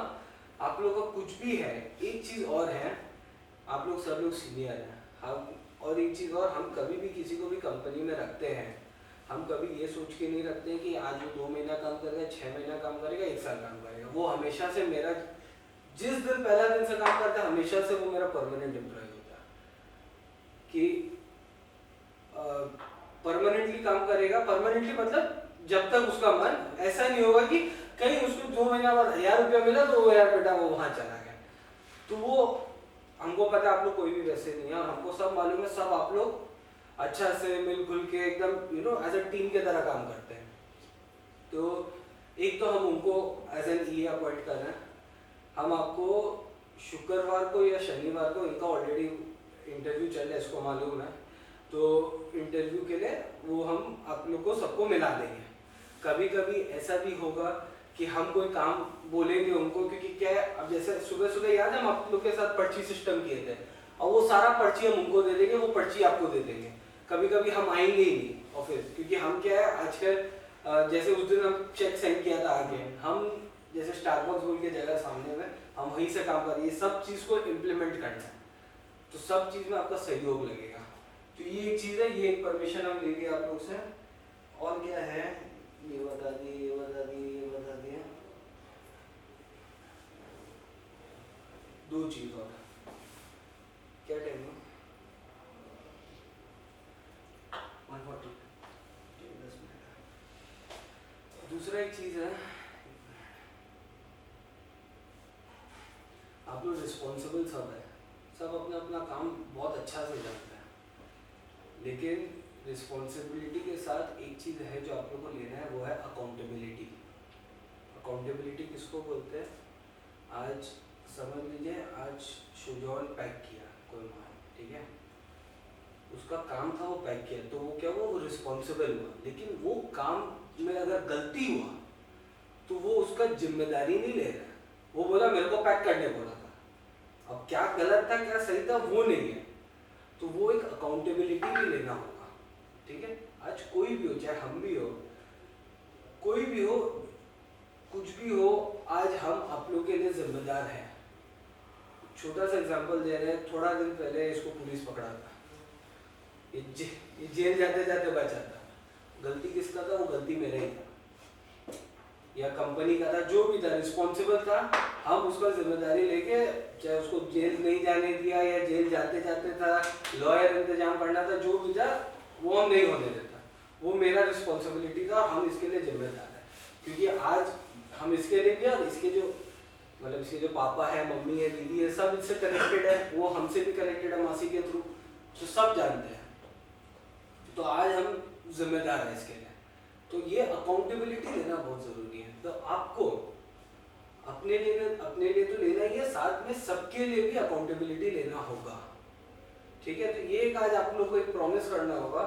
आप लोग का कुछ भी है। एक चीज और है, आप लोग सब लोग सीनियर हैं हम, और एक चीज और, हम कभी भी किसी को भी कंपनी में रखते हैं, हम कभी ये सोच के नहीं रखते हैं कि आज वो 2 महीना काम करेगा, 6 महीना काम करेगा, 1 साल काम करेगा। वो हमेशा से मेरा, जिस दिन पहला दिन से काम करता है, हमेशा से वो मेरा परमानेंट एम्प्लॉय होता है कि परमानेंटली काम करेगा। परमानेंटली मतलब जब तक उसका मन, ऐसा नहीं होगा कि कहीं उसको 2 महीना बाद 1000 रुपया मिला तो वो यार बेटा वो वहां चला गया। तो वो हमको पता है, आप लोग कोई भी वैसे नहीं है, और हमको सब मालूम है, सब आप लोग अच्छा से मिलजुल के एकदम एज अ टीम के तरह काम करते हैं। तो एक तो हम उनको एज एन EA अपॉइंट कर रहे हैं, हम आपको शुक्रवार को या शनिवार को, इनका ऑलरेडी इंटरव्यू चल रहा है, इसको मालूम है, तो इंटरव्यू के लिए वो हम आप लोग को सबको मिला देंगे। कभी कभी ऐसा भी होगा कि हम कोई काम बोलेंगे उनको, क्योंकि क्या है, अब जैसे सुबह सुबह याद है हम आप लोग के साथ पर्ची सिस्टम किए थे, और वो सारा पर्ची हम उनको दे देंगे, वो पर्ची आपको दे देंगे। कभी कभी हम आएंगे ही नहीं ऑफिस, क्योंकि हम क्या है आजकल, जैसे उस दिन हम चेक सेंड किया था आगे, हम जैसे स्टारबक्स बोल के जगह सामने में, हम वहीं से काम कर रहे हैं, सब चीज़ को इम्प्लीमेंट करना है, तो सब चीज़ में आपका सहयोग लगेगा। तो ये एक चीज़ है, ये एक परमिशन हम लेंगे आप लोग से। और क्या है, ये बता दिए, ये बता दिए, ये बता दिए, 2 चीज़ और। क्या टाइम है? 140। 10 मिनट। दूसरा एक चीज़ है, आप लोग रिस्पॉन्सिबल सब है, सब अपना अपना काम बहुत अच्छा से जानते हैं, लेकिन रिस्पॉन्सिबिलिटी के साथ एक चीज़ है जो आप लोग को लेना है, वो है अकाउंटेबिलिटी। अकाउंटेबिलिटी किसको बोलते हैं? आज समझ लीजिए, आज शुजॉन पैक किया कोई माल, ठीक है, उसका काम था वो पैक किया, तो वो क्या हुआ, वो रिस्पॉन्सिबल हुआ, लेकिन वो काम में अगर गलती हुआ तो वो उसका जिम्मेदारी नहीं ले रहा है, वो बोला मेरे को पैक करने बोला था, अब क्या गलत था क्या सही था वो नहीं है, तो वो एक अकाउंटेबिलिटी भी लेना होगा, ठीक है। आज कोई भी हो, चाहे हम भी हो, कोई भी हो, कुछ भी हो, आज हम आप लोग के लिए जिम्मेदार हैं। छोटा सा एग्जांपल दे रहे हैं, थोड़ा दिन पहले इसको पुलिस पकड़ा था, ये जेल जाते जाते बचा था, गलती किसका था? वो गलती मेरा ही था या कंपनी का था, जो भी था रिस्पॉन्सिबल था, हम उसका जिम्मेदारी लेके, चाहे उसको जेल नहीं जाने दिया या जेल जाते जाते था, लॉयर इंतजाम करना था, जो भी था वो हम नहीं होने देता, वो मेरा रिस्पॉन्सिबिलिटी था, हम इसके लिए जिम्मेदार है। क्योंकि आज हम इसके लिए भी, और इसके जो मतलब इसके जो पापा है, मम्मी है, दीदी है, सब इससे कनेक्टेड है, वो हमसे भी कनेक्टेड है मासी के थ्रू, तो सब जानते हैं, तो आज हम जिम्मेदार हैं इसके लिए। तो ये अकाउंटेबिलिटी लेना बहुत जरूरी है। तो आपको अपने लिए तो लेना ही है, साथ में सबके लिए भी अकाउंटेबिलिटी लेना होगा, ठीक है। तो ये एक आज आप लोग को एक प्रॉमिस करना होगा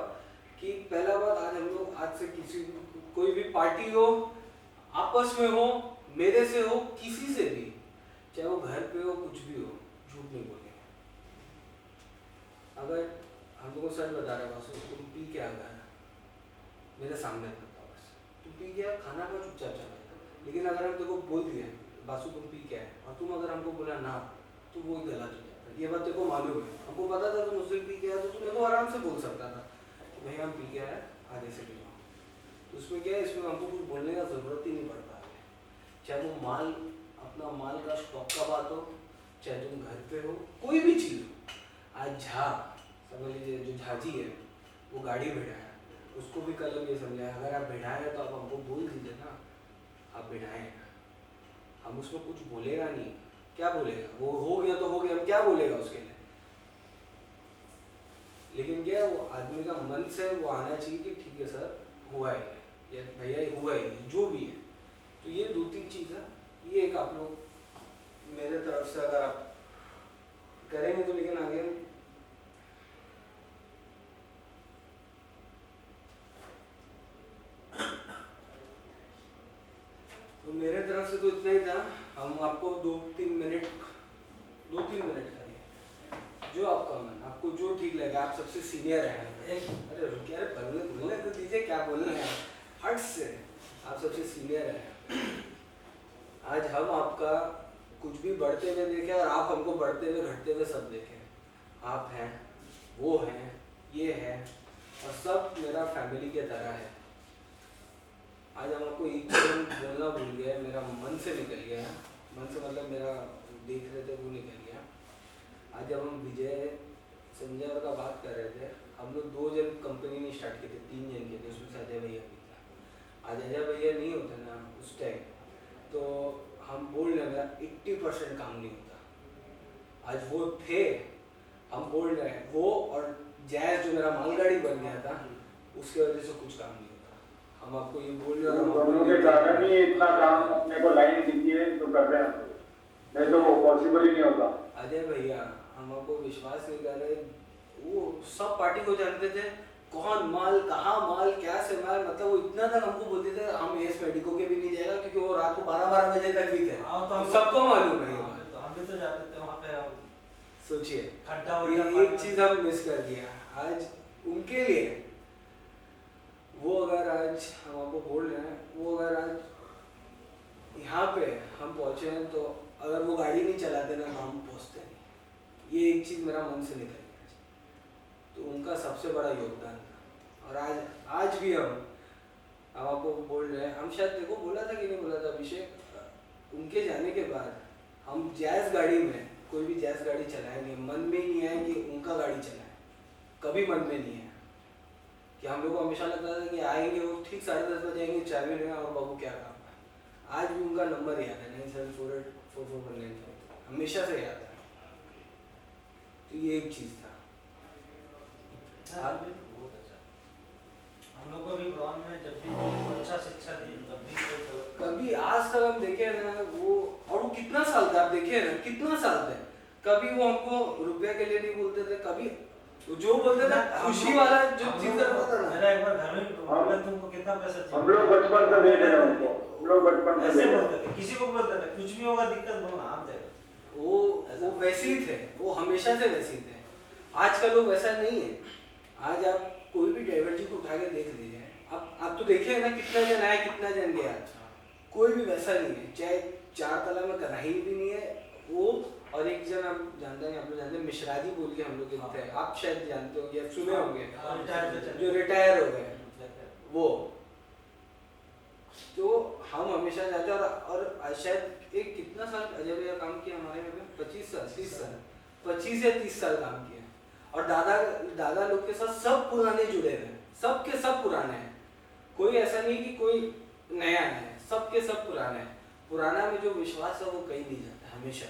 कि पहला बात, आज हम लोग आज से किसी कोई भी पार्टी हो, आपस में हो, मेरे से हो, किसी से भी, चाहे वो घर पे हो, कुछ भी हो, झूठ नहीं बोलेंगे। अगर हम लोगों को सच बता रहा है, तुम पी के आ गया मेरे सामने था, बस तुम पी गया, खाना का चुपचाप चला गया, लेकिन अगर हम तेरे को बोल दिए बासु तुम पी के आए, और तुम अगर हमको बोला ना, तो वो गलत हो जाता है। ये बात तेरे को मालूम है, हमको पता था तुम मुझसे पी के आया, तो तुम मेरे को आराम से बोल सकता था कि भाई हम पी के आए, आगे से पी जाओ। तो उसमें क्या है, इसमें हमको कुछ बोलने का ज़रूरत ही नहीं पड़ता है, चाहे वो माल, अपना माल का स्टॉक का बात हो, चाहे तुम घर पे हो, कोई भी चीज़ हो। आज झा समझ लीजिए, जो झाजी है वो गाड़ी भिड़ाया, उसको भी कल हम ये समझाए, अगर आप भिड़ाए तो आप हमको बोल दीजिए ना आप भिड़ाए हैं, हम उसमें कुछ बोलेगा नहीं। क्या बोलेगा, वो हो गया तो हो गया, हम क्या बोलेगा उसके लिए। लेकिन क्या है, वो आदमी का मन से वो आना चाहिए कि ठीक है सर हुआ है, या भैया ये हुआ है, जो भी है। तो ये 2-3 चीज़ है, ये एक आप लोग मेरे तरफ से अगर आप करेंगे तो। लेकिन आगे तो मेरे तरफ से तो इतना ही था। हम आपको 2-3 मिनट करिए, जो आपका मन, आपको जो ठीक लगे। आप सबसे सीनियर हैं, अरे रुक यार, बोलने तो दीजिए, क्या बोलना है हट से। आप सबसे सीनियर हैं, आज हम आपका कुछ भी बढ़ते हुए देखें और आप हमको बढ़ते हुए घटते हुए सब देखें। आप हैं, वो हैं, ये है, और सब मेरा फैमिली के तरह है। आज हम आपको एक चीज़ बोलना भूल गए, मेरा मन से निकल गया, मन से मतलब मेरा देख रहे थे वो निकल गया। आज जब हम विजय संजय और का बात कर रहे थे, हम लोग 2 जन कंपनी में स्टार्ट किए थे, 3 जन के थे, उसमें से अजय भैया भी था। आज अजय भैया नहीं होते ना उस टाइम, तो हम बोल रहे मेरा 80% काम नहीं होता। आज वो थे, हम बोल रहे हैं वो, और जैज जो मेरा मालगाड़ी बन गया था, उसके वजह से कुछ काम नहीं होता। हम आपको ये बोल रहे हैं, दोनों के कारण ही इतना काम अपने को लाइन दिखी है तो कर रहे हैं, नहीं तो वो पॉसिबल ही नहीं होता। अजय भैया हम आपको विश्वास नहीं कर रहे, वो सब पार्टी को जानते थे, कौन माल, कहाँ माल, क्या से माल, मतलब वो इतना तक हमको बोलते थे हम एस मेडिको के भी नहीं जाएगा, क्योंकि वो रात को 12-12 बजे तक भी थे। तो सबको मालूम है। तो हम भी तो जाते थे वहाँ पे। सोचिए, खड्डा हो ये गया, एक चीज हम मिस कर दिया। आज उनके लिए वो अगर आज हम आपको बोल रहे हैं, वो अगर आज यहाँ पे हम पहुँचे हैं, तो अगर वो गाड़ी नहीं चलाते ना, हम पहुँचते नहीं। ये एक चीज़ मेरा मन से निकल गया, तो उनका सबसे बड़ा योगदान था। और आज भी हम आपको बोल रहे हैं, हम शायद देखो बोला था कि नहीं बोला था अभिषेक, उनके जाने के बाद हम जैज़ गाड़ी में कोई भी जैज़ गाड़ी चलाएंगे, मन में ही नहीं है कि उनका गाड़ी चलाए, कभी मन में नहीं है। कि हम लोग को हमेशा लगता था कि आएंगे वो ठीक 10:30 बजे आएंगे, चाय भी लेंगे और बाबू क्या काम है। आज भी उनका नंबर याद है, 97484419, हमेशा से याद है। तो ये एक चीज़ था। बहुत अच्छा। हम लोग को भी ग्राउंड में जब भी अच्छा शिक्षा दी, तब भी कभी आज तक हम देखे ना वो, और वो कितना साल था, आप देखे ना कितना साल थे, कभी वो हमको रुपये के लिए नहीं बोलते थे, कभी जो बोलते थे खुशी वाला जो चीज करता था ना। मेरा एक बार घर में बोला तुमको कितना पैसा चाहिए, हम लोग बचपन से देख रहे हैं उनको, हम लोग बचपन से ऐसे देख रहे बोलते थे, किसी को बोलते थे कुछ भी होगा दिक्कत बोलना आप देगा। वो वैसे ही थे, वो हमेशा से वैसे ही थे। आज का लोग वैसा नहीं है। आज आप कोई भी ड्राइवर जी को उठा के देख लीजिए, आप तो देखिए ना कितना जन आया कितना जन गया, कोई भी वैसा नहीं है। चाहे 4 तला में कढ़ाई भी नहीं है वो। और एक जन आप जानते हैं, आप लोग जानते हैं मिश्रा जी बोल के हम लोग के थे, आप शायद जानते होंगे या सुने होंगे, जो रिटायर हो गए वो। तो हम हमेशा जाते हैं, और शायद एक कितना साल अजय भैया काम किया हमारे में, 25 साल 30 साल 25 या 30 साल काम किया। और दादा लोग के साथ सब पुराने जुड़े हुए हैं, सब के सब पुराने हैं, कोई ऐसा नहीं कि कोई नया है, सब के सब पुराने हैं। पुराना में जो विश्वास है वो कहीं नहीं जाता हमेशा।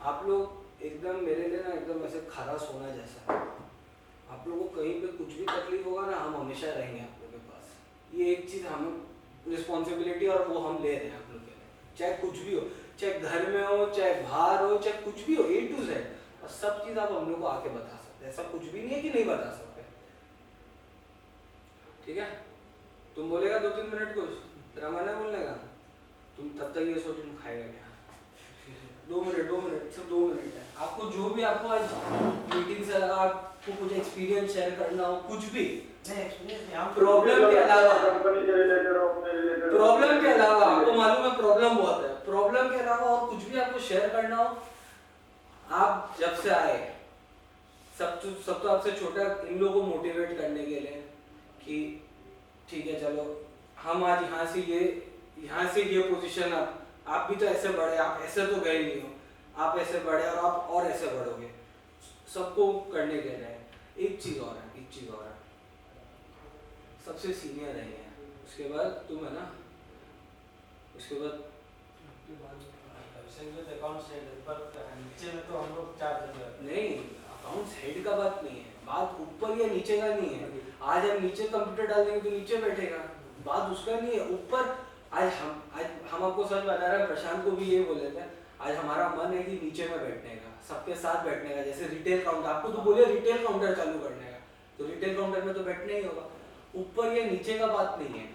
आप लोग एकदम मेरे लिए ना एकदम ऐसे खरा सोना जैसा है। आप लोगों को कहीं पे कुछ भी तकलीफ होगा ना, हम हमेशा रहेंगे आप लोगों के पास। ये एक चीज़ हम रिस्पॉन्सिबिलिटी, और वो हम ले रहे हैं आप लोग के लिए, चाहे कुछ भी हो, चाहे घर में हो, चाहे बाहर हो, चाहे कुछ भी हो, A to Z। और सब चीज़ आप हम लोग को आके बता सकते हैं, ऐसा कुछ भी नहीं है कि नहीं बता सकते। ठीक है, तुम बोलेगा 2-3 मिनट कुछ, तेरा मन है बोलने का, तुम तब तक ये सोच तुम खाएगा क्या। 2 मिनट सिर्फ 2 मिनट है। आपको जो भी आपको आज मीटिंग से लगा, आपको कुछ एक्सपीरियंस शेयर करना हो, कुछ भी नहीं एक्सपीरियंस यहाँ प्रॉब्लम के अलावा, कंपनी के रिलेटेड हो, अपने रिलेटेड हो। प्रॉब्लम के अलावा आपको मालूम है प्रॉब्लम बहुत है, प्रॉब्लम के अलावा और कुछ भी आपको शेयर करना हो, आप जब से आए सब तो आपसे छोटा, इन लोगों को मोटिवेट करने के लिए कि ठीक है चलो हम आज यहाँ से ये पोजीशन, आप भी तो ऐसे बड़े, आप ऐसे तो गए नहीं हो, आप ऐसे बढ़े और आप और ऐसे बढ़ोगे, सबको करने के लिए। एक चीज़ और है, सबसे सीनियर नहीं है, उसके बाद तुम है ना, उसके बाद अकाउंट्स हेड पर नीचे में तो हम लोग 4 जन हैं। नहीं, अकाउंट्स हेड का बात नहीं है, बात ऊपर या नीचे का नहीं है। आज हम नीचे कंप्यूटर डाल देंगे तो नीचे बैठेगा, बात उसका नहीं है। ऊपर आज हम आपको सच बता रहे हैं, प्रशांत को भी ये बोले थे, आज हमारा मन है कि नीचे में बैठने का, सबके साथ बैठने का। जैसे रिटेल काउंटर, आपको तो बोले रिटेल काउंटर चालू करने का, तो रिटेल काउंटर में तो बैठने ही होगा। ऊपर या नीचे का बात नहीं है,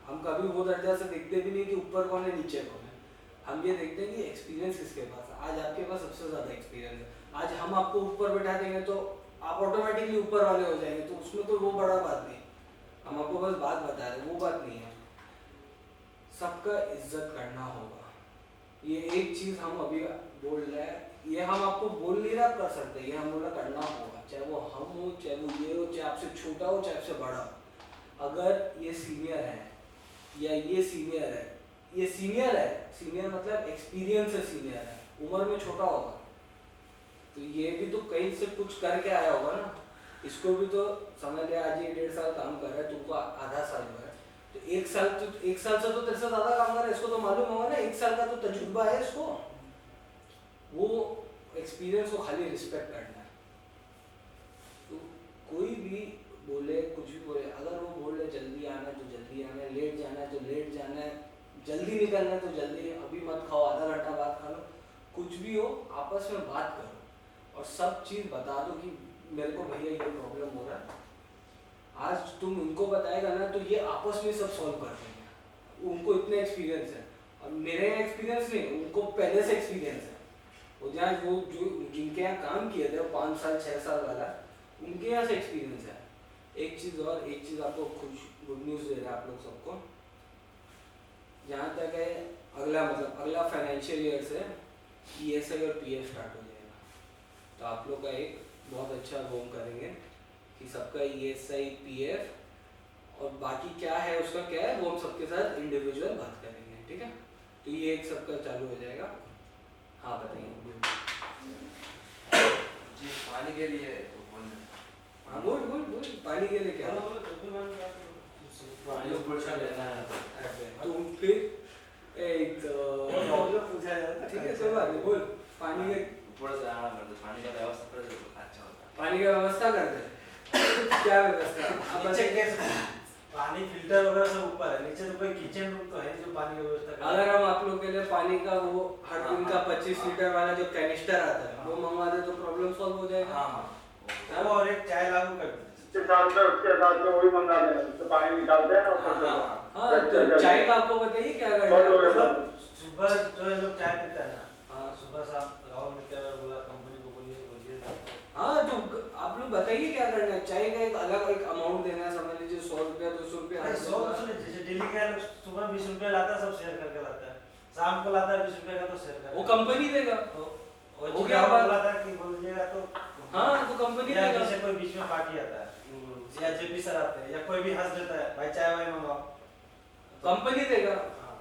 हम कभी वो दर्जा से देखते भी नहीं कि ऊपर कौन है नीचे कौन है। हम ये देखते हैं कि एक्सपीरियंस किसके पास है। आज आपके पास सबसे ज़्यादा एक्सपीरियंस है, आज हम आपको ऊपर बैठा देंगे तो आप ऑटोमेटिकली ऊपर वाले हो जाएंगे, तो उसमें तो वो बड़ा बात नहीं। हम आपको बस बात बता रहे हैं, वो बात नहीं है। सबका इज्जत करना होगा, ये एक चीज़ हम अभी बोल रहे हैं, ये हम आपको बोल नहीं रहा कर सकते, ये हम बोला करना होगा, चाहे वो हम हो, चाहे वो ये हो, चाहे आपसे छोटा हो, चाहे आपसे बड़ा हो। अगर ये सीनियर है या ये सीनियर है, ये सीनियर है, सीनियर मतलब एक्सपीरियंस से सीनियर है, उम्र में छोटा होगा, तो ये भी तो कहीं से कुछ करके आया होगा ना। इसको भी तो समझ लिया, आज ये 1.5 साल काम कर रहा है, तुमको आधा साल हुआ है, तो 1 साल से तो तेरे से ज़्यादा काम कर रहा है, इसको तो मालूम होगा ना, 1 साल का तो तजुर्बा है इसको। वो एक्सपीरियंस को खाली रिस्पेक्ट करना है। तो कोई भी बोले, कुछ भी बोले, अगर वो बोले जल्दी आना है तो जल्दी आना है, लेट जाना है तो लेट जाना है, जल्दी निकलना है तो जल्दी, अभी मत खाओ, आधा घंटा बाद खा लो, कुछ भी हो आपस में बात करो और सब चीज़ बता दो कि मेरे को भैया ये प्रॉब्लम हो रहा है। आज तुम उनको बताएगा ना तो ये आपस में सब सॉल्व कर देंगे, उनको इतने एक्सपीरियंस है। और मेरे यहाँ एक्सपीरियंस नहीं, उनको पहले से एक्सपीरियंस है। वो जहाँ वो जो जिनके यहाँ काम किए थे 5 साल 6 साल वाला, उनके यहाँ से एक्सपीरियंस है। एक चीज़ आपको गुड न्यूज़ दे रहा है आप लोग सबको, जहाँ तक है अगला फाइनेंशियल ईयर से ESI और PF स्टार्ट हो जाएगा, तो आप लोग का एक बहुत अच्छा होम करेंगे कि सबका ESI PF और बाकी क्या है उसका क्या है वो हम सबके साथ इंडिविजुअल बात करेंगे, ठीक है। तो ये एक सबका चालू हो जाएगा। हाँ बताइए जी, पानी के लिए हाँ बोल पानी के लिए क्या पूछा लेना है। तुम फिर एक पूछा जाता ठीक है, कोई बात नहीं, बोल पानी के ऊपर से आना पड़ता, पानी का व्यवस्था कर दे तो अच्छा होता। पानी का व्यवस्था करते हैं। क्या व्यवस्था आप नीचे कैसे पानी फिल्टर वगैरह सब ऊपर है, नीचे तो कोई किचन रूम तो है जो पानी की व्यवस्था करे। अगर हम आप लोग के लिए पानी का वो हर दिन का 25 लीटर वाला जो कैनिस्टर आता है वो मंगवा दे तो प्रॉब्लम सॉल्व हो जाएगा। हाँ वो और एक चाय लागू कर दीजिए। उसके साथ में वही मंगा देना, तो पानी निकालते हैं ना ऊपर से। हाँ तो चाय का आपको बताइए क्या करना है। मतलब सुबह जो है लोग चाय पीता है ना, हाँ सुबह शाम राहुल ने क्या बोला कंपनी को बोलिए हाँ तो आप लोग बताइए क्या करना है। चाय का एक अलग एक अमाउंट देना है, समझ लीजिए 100 रुपया 200 रुपया। 100 जैसे दिल्ली का लोग सुबह 20 रुपया लाता है, सब शेयर करके लाता है, शाम को लाता है 20 रुपया का तो शेयर करता है। वो कंपनी देगा तो हो गया बात। बोला था कि बोलिएगा तो हाँ तो कंपनी या देगा। जैसे कोई बीच में पार्टी आता है या जेपी सर आते हैं या कोई भी हंस देता है भाई चाय वाय मंगाओ, कंपनी देगा, हाँ।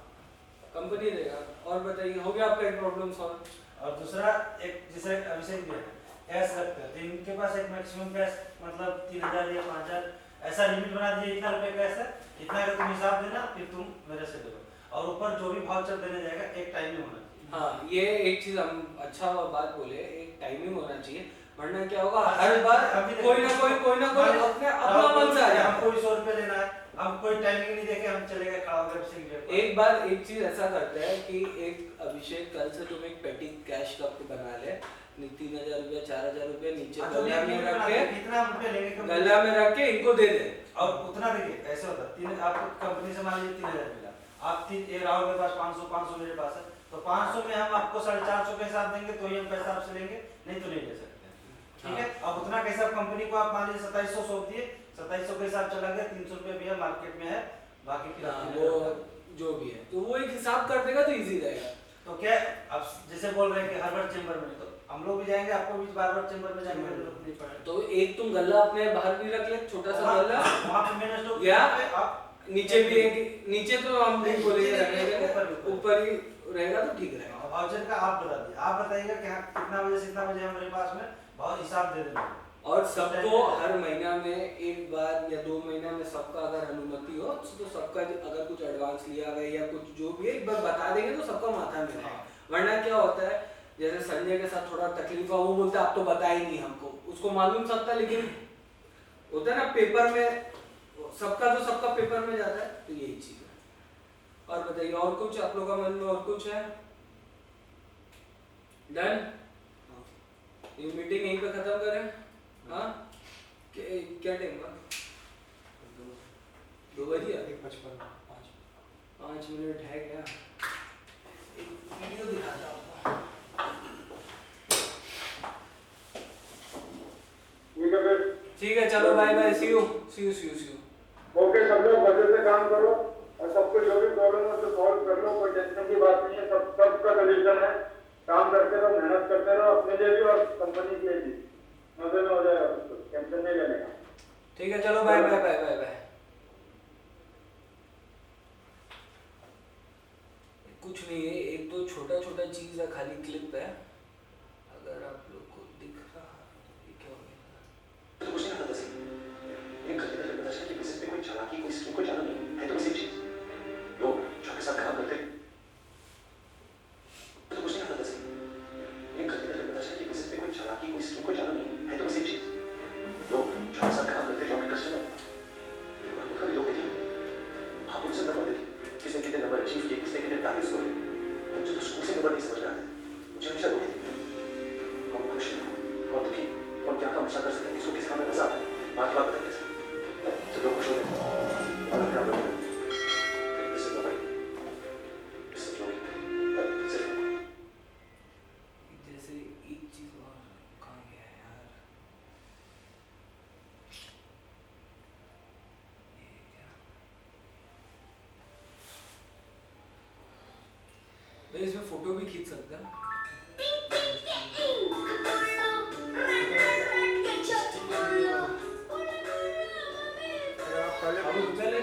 कंपनी देगा। और बताइए हो गया आपका एक प्रॉब्लम सॉल्व। और दूसरा एक जैसे अभिषेक भी है कैश रखते हैं, तो इनके पास एक मैक्सिमम कैश मतलब 3000 या 5000 ऐसा लिमिट बना दिए, इतना रुपए कैश है, इतना का तुम हिसाब देना फिर तुम मेरे से दो, और ऊपर जो भी वाउचर देने जाएगा एक टाइम में होना चाहिए। हाँ ये एक चीज हम अच्छा बात बोले, एक टाइमिंग होना चाहिए, वरना क्या होगा हर बार कोई ना कोई अपने अपना मन से आ जाए। हमको 100 रुपए लेना है, हम कोई टाइमिंग नहीं देके हम चले गए खड़ा होकर अभिषेक। एक बार एक चीज ऐसा करते हैं कि एक अभिषेक कल से तुम एक पेटी कैश कप बना ले, 3000 रुपया 4000 रुपया नीचे गला में रख के, कितना रुपए लेंगे गला में रख के इनको दे दे। और उतना देखिए ऐसे होता है, 3 आपको कंपनी से मान लीजिए 3000 मिला, आप ये राहुल के पास 500 मेरे पास है, तो 500 में हम आपको 450 के हिसाब देंगे तो ही हम पैसा आपसे लेंगे, नहीं तो नहीं ले सकते, ठीक है। अब उतना कैसा कंपनी को आप मान लीजिए 2700 सौंप दिए, 2700 के हिसाब चला गया, 300 रुपये भैया मार्केट में है, बाकी फिर वो जो भी है तो वो एक हिसाब कर देगा तो इजी रहेगा। तो क्या अब जैसे बोल रहे हैं कि हार्वर्ड चेंबर में, तो हम लोग भी जाएंगे, आपको भी हार्वर्ड चेंबर में जाएंगे, जरूरत नहीं पड़ेगी। तो एक तुम गल्ला अपने बाहर भी रख ले, छोटा सा गल्ला वहाँ पे मैंने स्टॉक या आप नीचे भी एक, नीचे तो हम नहीं बोलेंगे रहेगा, ऊपर ही रहेगा तो ठीक रहेगा। वाउचर का आप बता दीजिए, आप बताइएगा क्या कितना बजे से कितना बजे हमारे पास में बहुत हिसाब दे देना। और सबको हर महीना में एक बार या 2 महीना में सबका अगर अनुमति हो तो सबका अगर कुछ एडवांस लिया गया या कुछ जो भी है एक बार बता देंगे तो सबका माथा में रहेगा। वरना क्या होता है, जैसे संजय के साथ थोड़ा तकलीफ हुआ, वो बोलता आप तो बता ही नहीं हमको, उसको मालूम सब था लेकिन होता है ना पेपर में सबका जो सबका पेपर में जाता है, तो यही चीज है। और बताइए और कुछ आप लोगों का मन में और कुछ है? डन, ये मीटिंग यहीं पे खत्म करें। हाँ क्या टाइम का? 2 बजे 1:55 5 मिनट है क्या? एक वीडियो दिखाता हूँ ठीक है फिर, ठीक है चलो bye bye, see you. Okay सब लोग मजे से काम करो और सबको जो भी प्रॉब्लम हो तो सॉल्व कर लो, कोई टेंशन की बात नहीं है, सबका सोल्यूशन है। काम करते रहो, मेहनत करते रहो, अपने लिए भी और कंपनी के लिए भी, मजे में हो जाएगा, टेंशन नहीं लेने का। ठीक है चलो bye bye bye bye bye. कुछ नहीं है, एक तो छोटा छोटा चीज है, खाली क्लिप है, अगर आप लोग को दिख रहा है ये क्या हो गया? तो कुछ नहीं करता सही, एक गलती का पता चला कि बिजनेस में कोई चालाकी कोई स्कीम कोई चालू नहीं है, तो किसी चीज लोग जो के साथ काम करते, तो कुछ नहीं करता सही, एक गलती का पता चला कि बिजनेस में कोई चालाकी कोई स्कीम कोई चालू नहीं है, तो किसी चीज लोग जो के साथ काम करते, जो के कस्टमर उनका भी लोग देखिए, आप उनसे नंबर देखिए, किसने कितने नंबर अचीव किए, किसने कितने टारगेट्स हुए, मुझे तो स्कूल से नंबर नहीं समझ में आते, मुझे हमेशा वही दिखते, हम खुश हैं और दुखी और क्या काम अच्छा कर सकते हैं, इसको किस काम में मजा आता है, बात बात बताइए सब लोग खुश हो गए और क्या बोलते हैं, this is nobody, this is nobody, सिर्फ जैसे एक चीज और कहाँ गया है यार, ये क्या भाई, इसमें फोटो भी खींच सकते हैं। पहले अभी उतर ले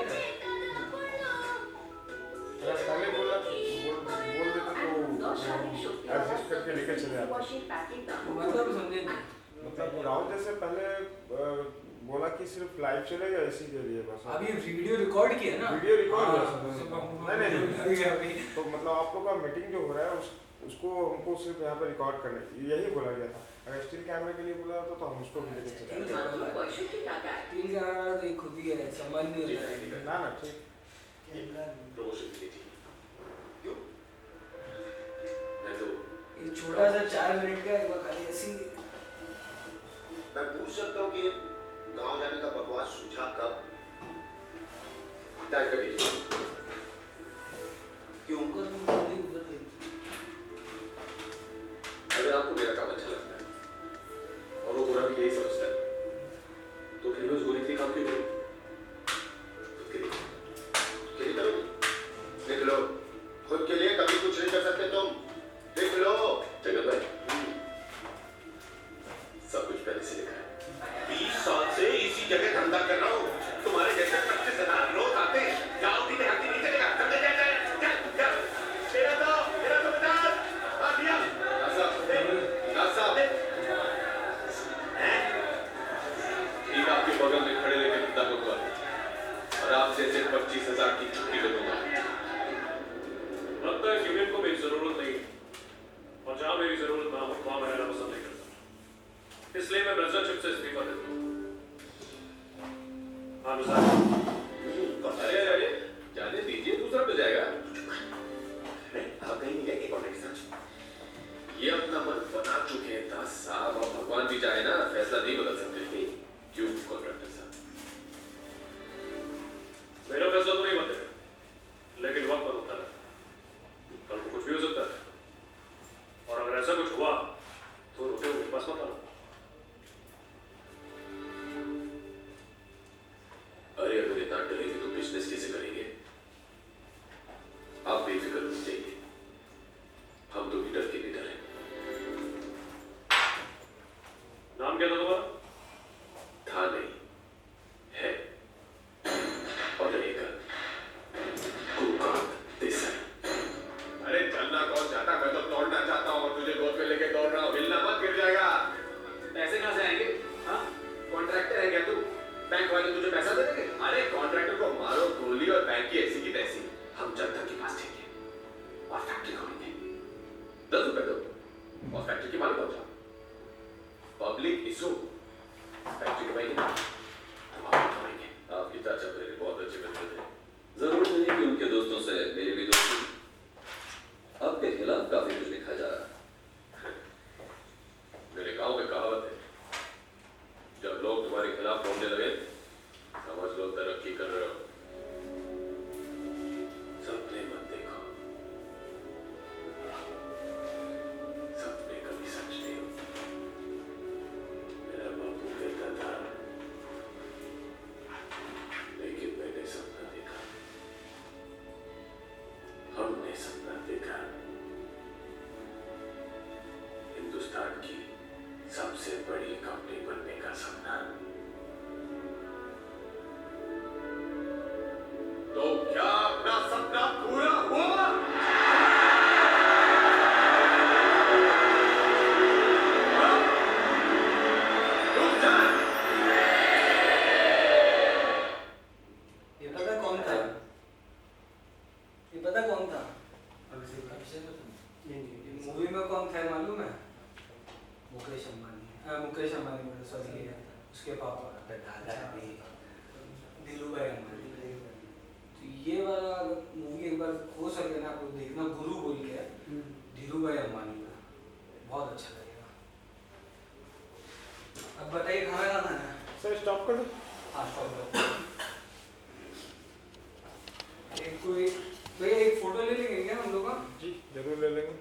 पहले बोल देते तो एडजस्ट करके लेके चले आते। मतलब समझे नहीं। मतलब राहुल जैसे पहले बोला कि सिर्फ लाइव चलेगा इसी के लिए बस। अभी वीडियो रिकॉर्ड किया ना, वीडियो रिकॉर्ड हाँ, नहीं तो मतलब आप लोग का मीटिंग जो हो रहा है उसको हमको सिर्फ यहाँ पे रिकॉर्ड करने यही बोला गया था। अगर स्टिल कैमरे के लिए बोला तो हम उसको भी लेके चले तीन कैमरा तो एक खुद ही है, समझ नहीं होता है। ना ठीक प्रमोशन की थी, क्यों? मैं तो ये छोटा सा 4 मिनट का एक बार खाली ऐसी मैं पूछ सकता हूँ कि गांव जाने का बकवास सूझा कब? तय कर दीजिए। क्यों कर जल्दी उधर गई? अगर आपको मेरा काम अच्छा लगता है और वो बुरा भी यही समझता है, तो फिर मैं उस बुरी के काम क्यों करूँ? खुद के लिए करो, लिख लो। खुद के लिए कभी कुछ नहीं कर सकते तुम, लिख लो। जगत भाई, सब कुछ पहले से लिखा है। 20 साल से इसी जगह धंधा कर रहा हूँ, तुम्हारे जैसे 25,000 लोग आते हैं, जाओ भी देहाती नहीं चलेगा, समझे जाए तेरा तो बता दिया ठीक आपके बगल में खड़े लेके धंधा करूंगा और आप जैसे 25,000 की छुट्टी करूंगा। लगता है कि मेरे को मेरी जरूरत नहीं है और जहां मेरी जरूरत ना हो वहां मैं रहना पसंद नहीं करता, इसलिए मैं ब्रजरशिप से इस्तीफा देता हूं। अरे अरे जाने दीजिए, दूसरा मिल जाएगा। नहीं आप कहीं नहीं गए, कॉन्ट्रैक्ट सच ये अपना मन बना चुके हैं 10 साल और भगवान भी चाहे ना फैसला नहीं बदल सकते। क्यों कॉन्ट्रैक्टर साहब? मेरा फैसला तो नहीं बदलेगा, लेकिन वक्त पर होता है, कल को कुछ भी हो सकता है और अगर ऐसा कुछ हुआ तो रोते हुए पास मत आना। अरे अगर इतना डरेंगे तो बिजनेस कैसे करेंगे? आप बेफिक्र होने चाहिए, हम तो भी डर के नहीं डरे। नाम क्या था तुम्हारा? था नहीं है और रहेगा। मरना कौन चाहता, मैं तो दौड़ना चाहता हूँ और तुझे गोद में लेके दौड़ रहा हूँ, हिलना मत, गिर जाएगा। पैसे कहाँ से आएंगे? हाँ, कॉन्ट्रैक्टर है क्या तू? बैंक वाले तुझे पैसा दे देंगे? अरे कॉन्ट्रैक्टर को मारो गोली और बैंक की ऐसी की तैसी, हम जनता के पास जाएंगे और फैक्ट्री खोलेंगे। 10 रुपए दो और फैक्ट्री के मालिक बन जाओ। पब्लिक इशू फैक्ट्री के भाई आपकी चाचा मेरे बहुत अच्छे मित्र थे। जरूरत नहीं कि उनके दोस्तों से मेरी भी दोस्ती। आपके खिलाफ काफी कुछ लिखा जा रहा है। मेरे गांव में कहावत है, जब लोग तुम्हारे खिलाफ बोलने लगे समझ लो तरक्की कर रहे हो। सपने मत देखो, सपने कभी सच नहीं होते। मेरा बापू कहता था, लेकिन मैंने सपना देखा, हमने सपना देखा, हिंदुस्तान की सबसे बड़ी कंपनी बनने का सपना। तो क्या अपना सपना पूरा हुआ? हाँ? रुक जा। ये पता कौन था? ये पता कौन था? मूवी में कौन था मालूम है? मुकेश अंबानी बोले सॉरी, उसके पापा धीरूभाई अंबानी। तो ये वाला मूवी एक बार हो सके ना आपको देखना, गुरु बोल के धीरूभाई अंबानी का, बहुत अच्छा लगेगा। अब बताइए खाना खाना है? सर स्टॉप कर दो। हाँ स्टॉप करो। एक कोई भैया एक फोटो ले लेंगे क्या हम लोग का? जी जरूर ले लेंगे।